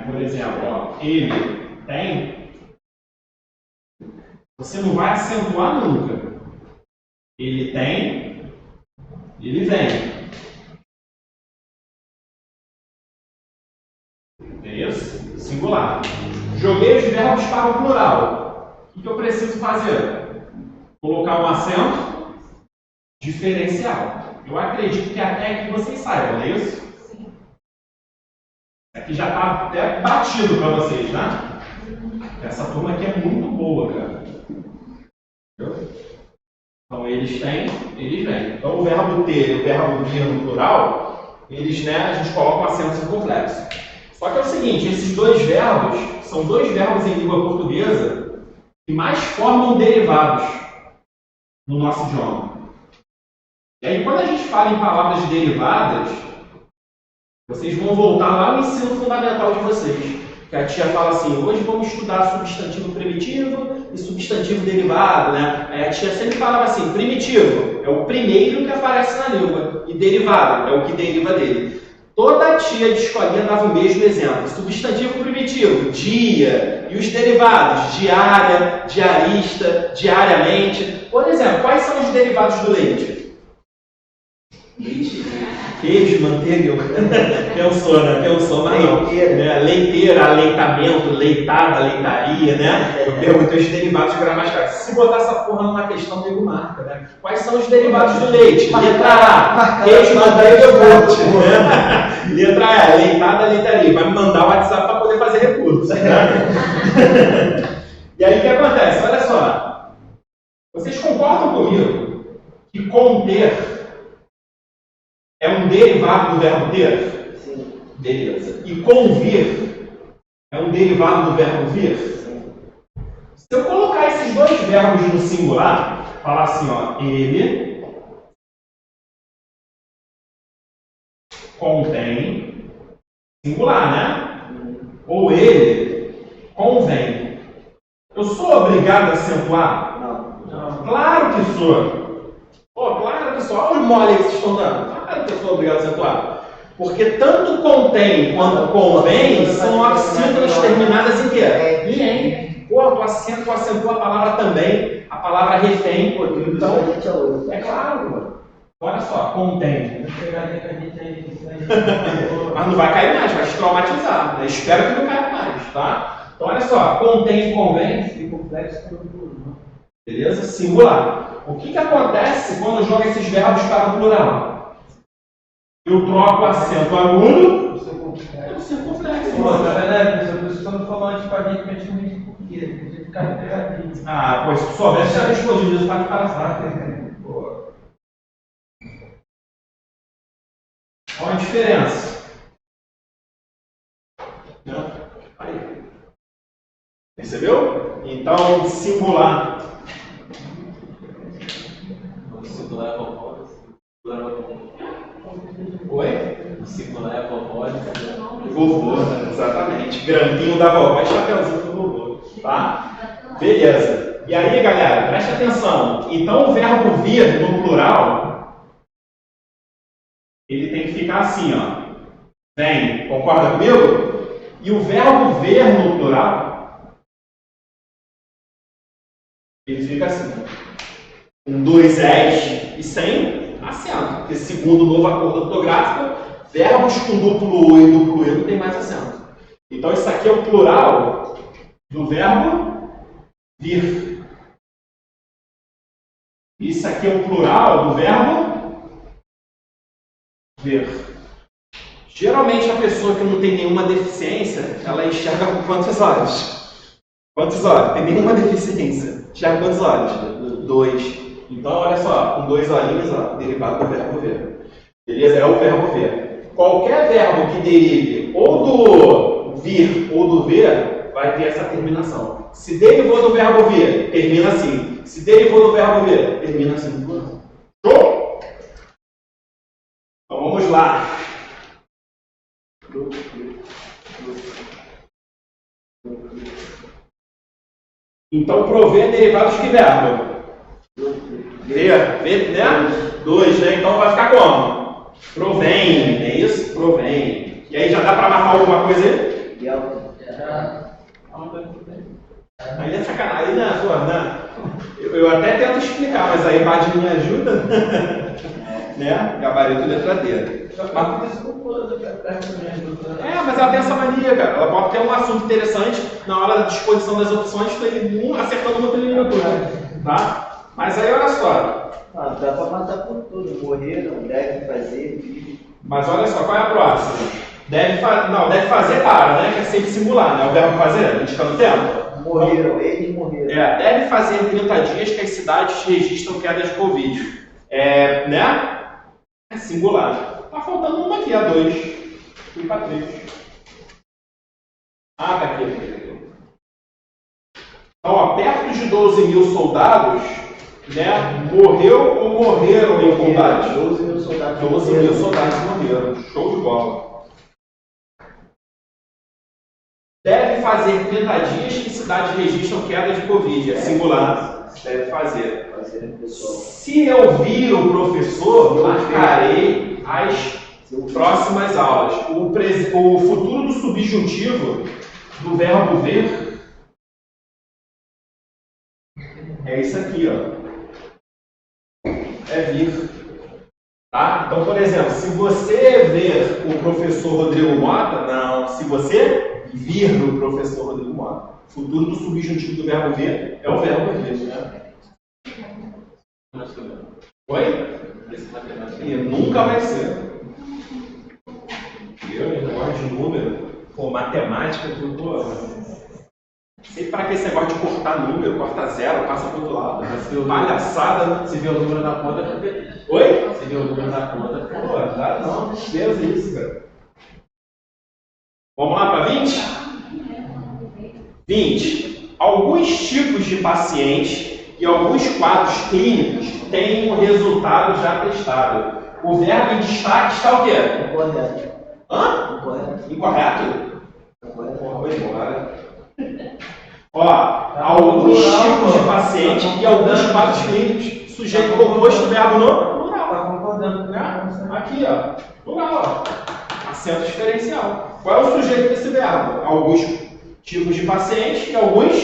por exemplo, ó, ele tem, você não vai acentuar nunca. Ele tem, ele vem. É isso? Singular. Joguei os verbos para o plural. O que eu preciso fazer? Colocar um acento diferencial. Eu acredito que até aqui vocês saibam, não é isso? Sim. Aqui já está até batido para vocês, né? Essa turma aqui é muito boa, cara. Entendeu? Então eles têm, eles vêm. Então o verbo ter e o verbo vir no plural, eles, né, a gente coloca um acento circunflexo. Só que é o seguinte, esses dois verbos são dois verbos em língua portuguesa que mais formam derivados no nosso idioma. E aí, quando a gente fala em palavras derivadas, vocês vão voltar lá no ensino fundamental de vocês. Que a tia fala assim, hoje vamos estudar substantivo primitivo e substantivo derivado, né? Aí a tia sempre falava assim, primitivo é o primeiro que aparece na língua e derivado é o que deriva dele. Toda tia de escolinha dava o mesmo exemplo. Substantivo primitivo, dia, e os derivados, diária, diarista, diariamente. Por exemplo, quais são os derivados do leite? Leite. Queijo, manteiga, pensou, né? Pensou, mas não. Leiteira. Né? Leiteira, aleitamento, leitada, leitaria, né? Eu perguntei os derivados gramaticais. Se botar essa porra numa questão, nego marca, né? Quais são os derivados do leite? Letra A, queijo, manteiga, iogurte. Né? Letra A, leitada, leitaria. Vai me mandar o WhatsApp para poder fazer recurso. Né? E aí o que acontece? Olha só. Vocês concordam comigo que conter é um derivado do verbo ter? Sim. Beleza. E convir é um derivado do verbo vir? Sim. Se eu colocar esses dois verbos no singular, falar assim, ó, ele contém, singular, né? Ou ele convém. Eu sou obrigado a acentuar? Não. Claro que sou. Pô, claro que sou. Olha os mole que vocês estão dando. Claro que eu sou obrigado a acentuar. Porque tanto contém quanto convém são oxítonas terminadas em quê? Em em. Pô, tu acentua a palavra também, a palavra refém. Pô, então, A gente é outro. é claro, mano. Olha só, contém. Vamos pegar a gente aí, isso aí. Mas não vai cair mais, vai te traumatizar. Né? Espero que não caia mais, tá? Então, olha só, contém e convém. Esse complexo todo mundo. Beleza? Singular. O que acontece quando eu jogo esses verbos para o plural? Eu troco o acento agudo Pô, tá vendo, professor? Por isso que quando falou antes pra gente, a gente não diz por quê. A gente fica pegadinho. Ah, pois se soubesse, já respondido isso, pode parar fraco. Pô. Qual a diferença? Não? Aí. Percebeu? Então, singular. O singular é vovó. Oi? O singular é vovó. Vovô, exatamente. Grampinho da vovó e chapeuzinho do vovô. Tá? Beleza. E aí, galera, preste atenção. Então, o verbo vir no plural, ele tem que ficar assim, ó. Vem, concorda comigo? E o verbo ver no plural, ele fica assim. Com dois S e sem acento. Porque segundo o novo acordo ortográfico, verbos com duplo O e duplo E não tem mais acento. Então isso aqui é o plural do verbo vir. Isso aqui é o plural do verbo ver. Geralmente a pessoa que não tem nenhuma deficiência, ela enxerga com quantos olhos? Quantos olhos? Tem nenhuma deficiência. Enxerga quantos olhos? 2. Então, olha só, com 2 olhinhos, ó, derivado do verbo ver. Beleza? É o verbo ver. Qualquer verbo que derive ou do vir ou do ver, vai ter essa terminação. Se derivou do verbo vir, termina assim. Se derivou do verbo ver, termina assim. Show? Então, vamos lá. Então, prover derivados de que verbo? Ver, né? 2, né? Então vai ficar como? Provém, é isso? Provém. E aí já dá para marcar alguma coisa aí? Aí é sacanagem, né? Pô, né? Eu até tento explicar, mas aí Bad me ajuda. Né? Gabarito letradeira. Mas ela tem essa mania, cara. Ela pode ter um assunto interessante na hora da disposição das opções, tu ele acertando uma pela outra. Tá? Mas aí olha só. Dá pra matar por tudo. Morreram, deve fazer. Mas olha só, qual é a próxima? Deve fazer para, né? Que é sempre singular, né? O verbo fazer, indicando tempo. Morreram, eles morreram. Deve fazer em 30 dias que as cidades registram queda de Covid. Né? É singular. Tá faltando uma aqui, a 2. Fui para 3. Tá aqui. Então, ó, perto de 12 mil soldados, né, morreu ou morreram em combate? 12 mil soldados. 12 mil soldados morreram. Show de bola. Deve fazer 30 dias que cidades registram queda de Covid. É singular. Deve fazer. Se eu vir o professor, marcarei as próximas aulas. O futuro do subjuntivo do verbo ver é isso aqui, ó. É vir. Tá? Então, por exemplo, se você ver o professor Rodrigo Mota, não. Se você vir o professor Rodrigo Mota, o futuro do subjuntivo do verbo ver é o verbo ver, né? Oi? E nunca vai ser. Eu gosto de número, pô, matemática, tudo, pô. Sei pra que esse negócio de cortar número, corta zero, passa pro outro lado. Palhaçada. Se vê o número na conta, fica feliz. Oi? Se vê o número na conta, fica Pô, dá não, Deus isso, cara. Vamos lá para 20? 20. Alguns tipos de pacientes e alguns quadros clínicos têm um resultado já testado. O verbo em destaque está o quê? Incorreto. Hã? Incorreto. Incorreto? Incorreto. Porra, vou embora. Ó, alguns tipos de pacientes e alguns quadros clínicos. Sujeito composto, verbo no plural. Tá concordando, né? Aqui, ó. Plural, ó. Acento diferencial. Qual é o sujeito desse verbo? Alguns tipos de pacientes e alguns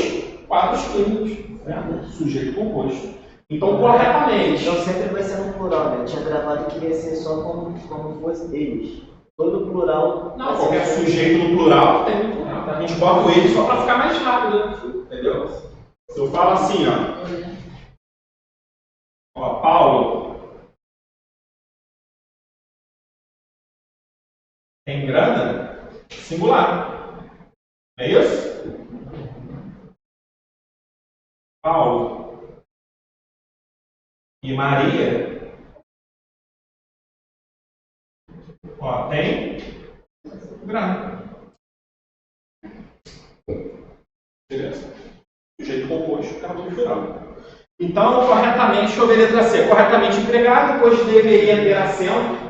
quadros clínicos. Né? Sujeito composto. Então, corretamente. Então sempre vai ser no plural, né? Eu tinha gravado que ia ser só como fosse eles. Todo plural. Não, qualquer sujeito no plural tem no plural. A gente bota o ele só para ficar mais rápido, né? Entendeu? Se eu falo assim, ó, Paulo tem grana? Singular. É isso? Paulo e Maria. Ó, tem grana. Beleza? Sujeito composto, carbono plural. Então, corretamente, deixa eu ver a letra C. Corretamente empregado, pois deveria ter acento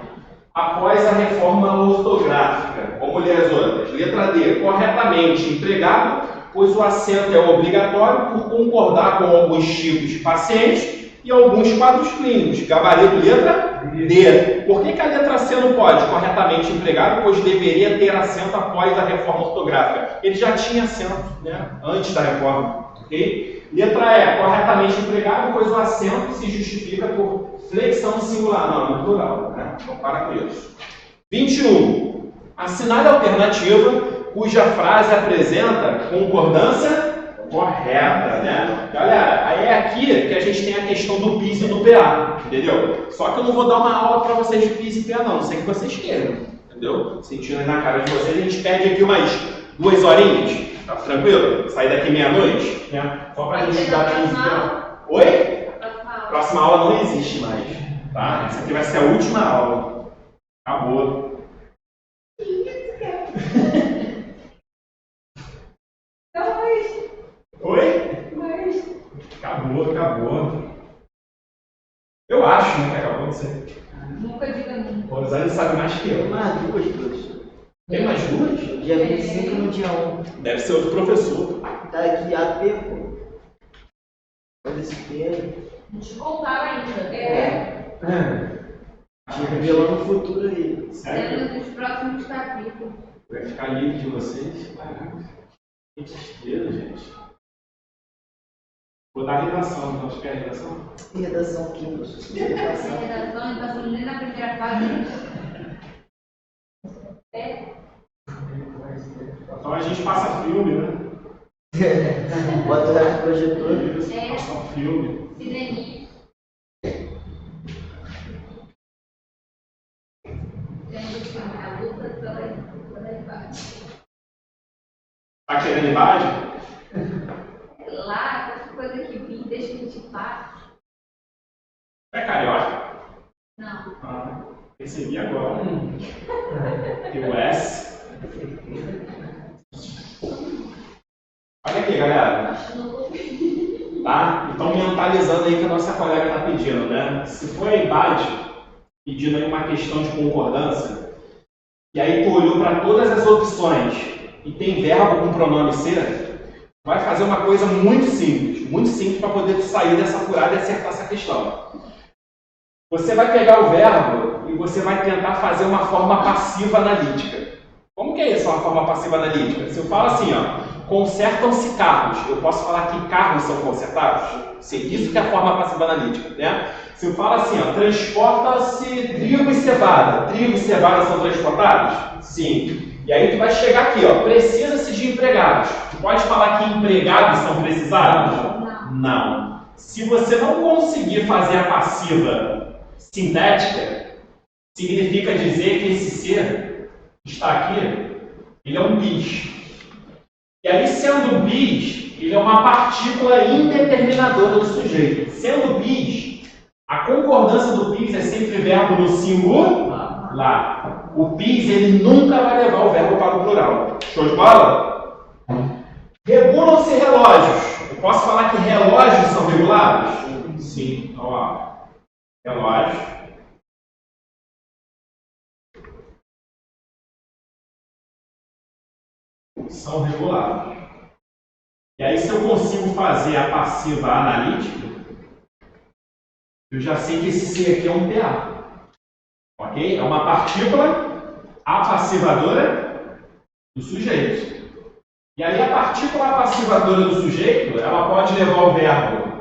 após a reforma ortográfica. Vamos ler as outras. Letra D. Corretamente empregado, pois o acento é obrigatório por concordar com alguns tipos de pacientes e alguns quadros clínicos. Gabarito, letra D. Por que a letra C não pode? Corretamente empregado, pois deveria ter acento após a reforma ortográfica. Ele já tinha acento, né, antes da reforma. Okay? Letra E. Corretamente empregado, pois o acento se justifica por flexão no singular. Não, no plural. Né? Então, para com isso. 21. Assinale a alternativa cuja frase apresenta concordância correta, né? Galera, aí é aqui que a gente tem a questão do PIS e do PA, entendeu? Só que eu não vou dar uma aula para vocês de PIS e PA não sei que vocês queiram, entendeu? Sentindo aí na cara de vocês, a gente perde aqui umas 2 horinhas, tá tranquilo? Sair daqui meia-noite, né? Só pra gente dar 15 minutos. Oi? Próxima aula não existe mais, tá? Essa aqui vai ser a última aula. Acabou. Oi? Acabou. Eu acho, né? Acabou, não sei. Nunca diga nunca. O Rosane sabe mais que eu. Mais duas, professor. Tem mais duas? Dia 25 no dia 1. Deve ser outro professor. Tá aqui AP, pô. Olha esse P. Não te contaram ainda. Te revelando o futuro aí. Sério? Temos os próximos capítulos. Vai ficar livre de vocês? Caraca. Que tristeza, gente. Vou dar a redação, não acho que é a redação. E redação aqui, professor. Redação. Redação, não passamos nem na primeira fase. Então a gente passa filme, né? Bota o resto do projetor. Passa um filme. Cineminha. Temos a luta pela imagem. Tá querendo imagem? Lá, essa coisa que vim, deixa que te faço. É carioca? Não. Ah, percebi agora. Tem o S. Olha aqui, galera. Tá? Então, mentalizando aí que a nossa colega está pedindo, né? Se for a IBAD pedindo aí uma questão de concordância, e aí tu olhou para todas as opções e tem verbo com pronome ser, vai fazer uma coisa muito simples para poder tu sair dessa furada e acertar essa questão. Você vai pegar o verbo e você vai tentar fazer uma forma passiva analítica. Como que é isso, uma forma passiva analítica? Se eu falo assim, ó, consertam-se carros, eu posso falar que carros são consertados? Sim, isso que é a forma passiva analítica, né? Se eu falo assim, ó, transporta-se trigo e cevada e cevada são transportados? Sim. E aí tu vai chegar aqui, ó, precisa-se de empregados. Tu pode falar que empregados são precisados? Não. Se você não conseguir fazer a passiva sintética, significa dizer que esse ser está aqui, ele é um bis. E aí, sendo bis, ele é uma partícula indeterminadora do sujeito. Sendo bis, a concordância do bis é sempre verbo no singular. O bis, ele nunca vai levar o verbo para o plural. Show de bola? Regulam-se relógios. Eu posso falar que relógios são regulados? Sim. Então, ó, relógios. São regulados. E aí, se eu consigo fazer a passiva analítica, eu já sei que esse C aqui é um PA. Ok? É uma partícula apassivadora do sujeito. E aí, a partícula apassivadora do sujeito, ela pode levar o verbo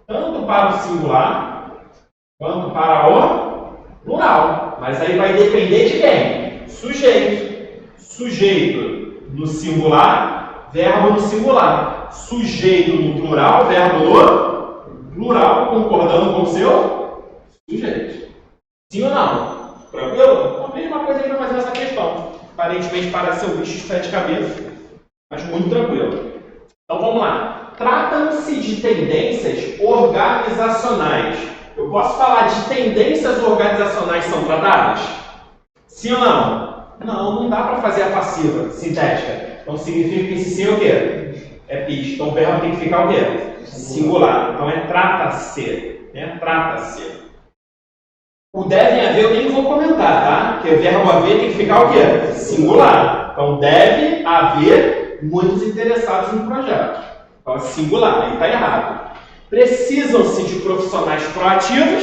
tanto para o singular, quanto para o plural. Mas aí vai depender de quem? Sujeito. Sujeito no singular, verbo no singular. Sujeito no plural, verbo no plural, concordando com o seu sujeito. Sim ou não? Tranquilo? Então, a mesma coisa que vai fazer essa questão. Aparentemente parece ser um bicho de 7 cabeças. Mas muito tranquilo. Então vamos lá. Tratam-se de tendências organizacionais. Eu posso falar de tendências organizacionais são tratadas? Sim ou não? Não, não dá para fazer a passiva sintética. Então significa que esse sim é o quê? É PIS. Então o verbo tem que ficar o quê? Singular. Então é trata-se. Trata-se. O devem haver eu nem vou comentar, tá? Porque o verbo haver tem que ficar o quê? Singular. Então deve haver muitos interessados no projeto. Então é singular, aí está errado. Precisam-se de profissionais proativos.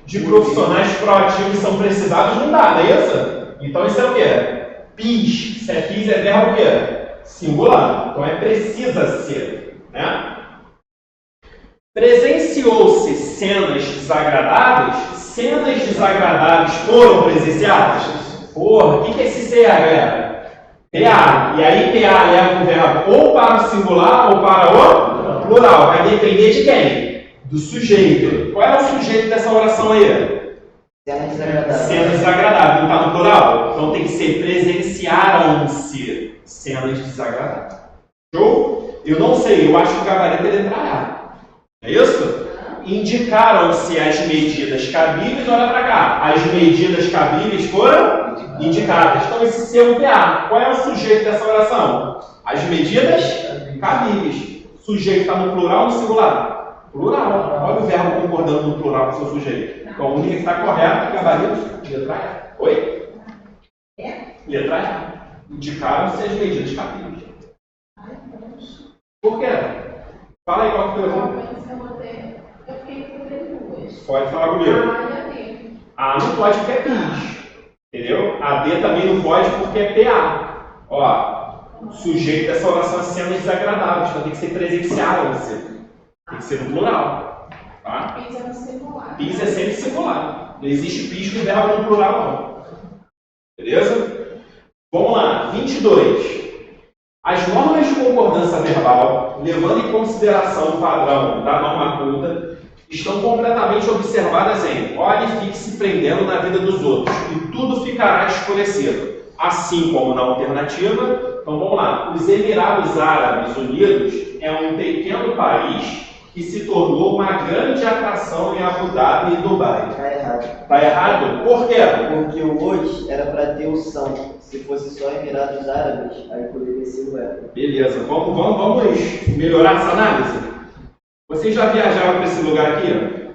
De profissionais proativos são precisados, não dá, não é isso? Então isso é o quê? PIS. Se é PIS é verbo o quê? Singular. Então é precisa-se, né? Presenciou-se cenas desagradáveis? Cenas desagradáveis foram presenciadas? Porra, o que é esse CA, galera? PA. E aí PA leva o verbo ou para o singular ou para o plural. Vai depender de quem? Do sujeito. Qual é o sujeito dessa oração aí? Cena desagradável. Cena desagradável. Não está no plural? Então tem que ser presenciaram-se cenas desagradáveis. Show? Eu não sei, eu acho que o gabarito é letra A. É isso? Indicaram-se as medidas cabíveis, olha para cá. As medidas cabíveis foram indicadas. Então esse C é um PA. Qual é o sujeito dessa oração? As medidas cabíveis. O sujeito está no plural ou no singular? Plural. Olha o verbo concordando no plural com o seu sujeito. Então a única que está correta, gabarito, letra A. Oi? Letra A. Indicaram-se as medidas cabíveis. Por quê? Fala aí qual que foi o Eu fiquei com duas. Pode falar comigo. A não pode porque é PIS. Entendeu? A D também não pode porque é PA. Ó, o sujeito dessa oração é cenas desagradáveis. Então tem que ser presenciaram-se. Tem que ser no plural. Tá? PIS é no singular. PIS é sempre singular. Não existe PIS com verbo no plural, não. Beleza? Vamos lá. 22. As normas de concordância verbal, levando em consideração o padrão da norma culta, estão completamente observadas em olhe e fique se prendendo na vida dos outros, e tudo ficará escurecido. Assim como na alternativa, então vamos lá. Os Emirados Árabes Unidos é um pequeno país que se tornou uma grande atração em Abu Dhabi e Dubai. Tá errado. Tá errado? Por quê? Porque o hoje era para ter o são. Se fosse só Emirados Árabes, aí poderia ser o era. Beleza, vamos melhorar essa análise? Vocês já viajaram para esse lugar aqui?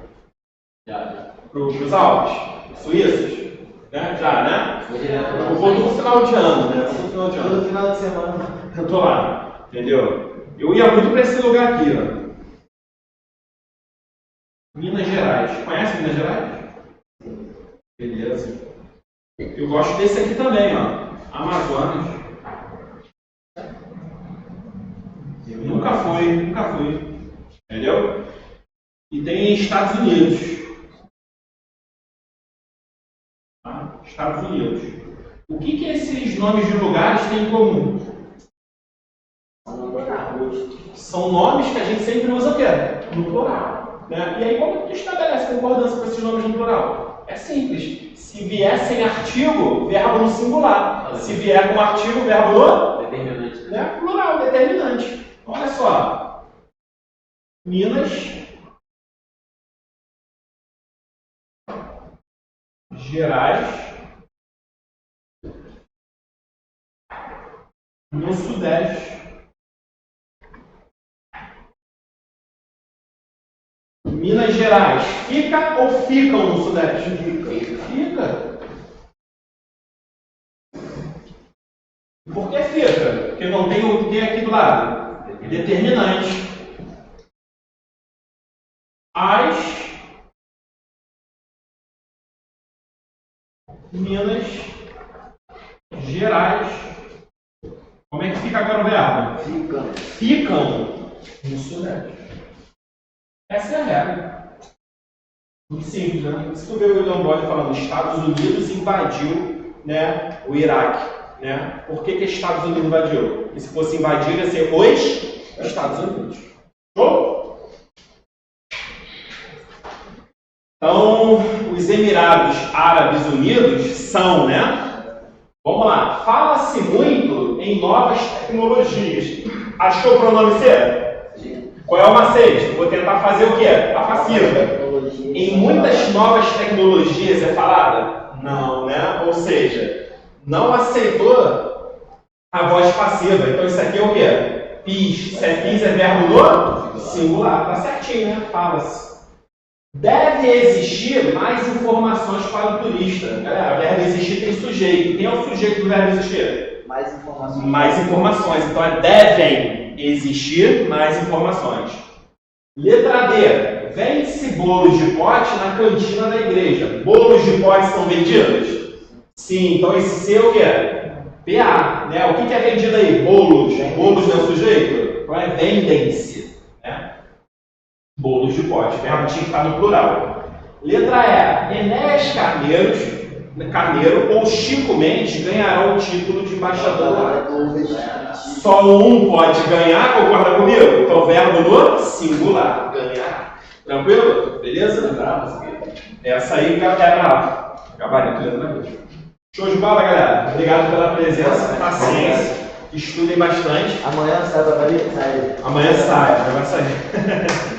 Já. Para os Alpes? Suíços? Né? Já, né? Foi direto Eu vou no final de ano, né? No final de Todo ano. final de semana. Eu tô lá, entendeu? Eu ia muito para esse lugar aqui, ó. Minas Gerais. Conhece Minas Gerais? Beleza. Eu gosto desse aqui também, ó. Amazonas. Nunca fui. Entendeu? E tem Estados Unidos. Tá? Estados Unidos. O que esses nomes de lugares têm em comum? São nomes que a gente sempre usa o quê? No plural. Né? E aí, como que tu estabelece concordância com esses nomes no plural? É simples. Se vier sem artigo, verbo no singular. Se vier com artigo, verbo no Determinante. né? Plural, determinante. Olha só. Minas Gerais no Sudeste. Minas Gerais fica ou ficam no Sudeste? Fica. Por que fica? Porque não tem o que aqui do lado? Determinante. As Minas Gerais. Como é que fica agora o verbo? Ficam no Sudeste. Essa é a regra. Muito simples, né? Se tu vê o William Boyd falando Estados Unidos invadiu, né, o Iraque, né? Por que Estados Unidos invadiu? E se fosse invadir, ia ser os Estados Unidos. Show? Então, os Emirados Árabes Unidos são, né? Vamos lá. Fala-se muito em novas tecnologias. Achou o pronome ser? Qual é o macete? Vou tentar fazer o quê? A passiva. Em muitas novas tecnologias é falada? Não, né? Ou seja, não aceitou a voz passiva. Então isso aqui é o quê? Pis. Se é pis, é verbo no singular. Tá certinho, né? Fala-se. Deve existir mais informações para o turista. Galera, o verbo existir tem sujeito. Quem é o sujeito do verbo existir? Mais informações. Mais informações. Então é devem existir mais informações. Letra D. Vende-se bolos de pote na cantina da igreja. Bolos de pote são vendidos? Sim. Então esse C é o quê? PA. Né? O que é vendido aí? Bolos. Bolos não é sujeito? Então é vendem-se. Né? Bolos de pote. O verbo tinha que estar no plural. Letra E. Enéas Carneiro ou Chico Mendes ganharão o título de embaixador. Só um pode ganhar, concorda comigo? Então o verbo no singular, ganhar. Tranquilo? Beleza? Essa aí é brava. Gabarito, letra B. Show de bola, galera. Obrigado pela presença, paciência. Estudem bastante. Amanhã sai, vai sair. Amanhã sai, vai sair.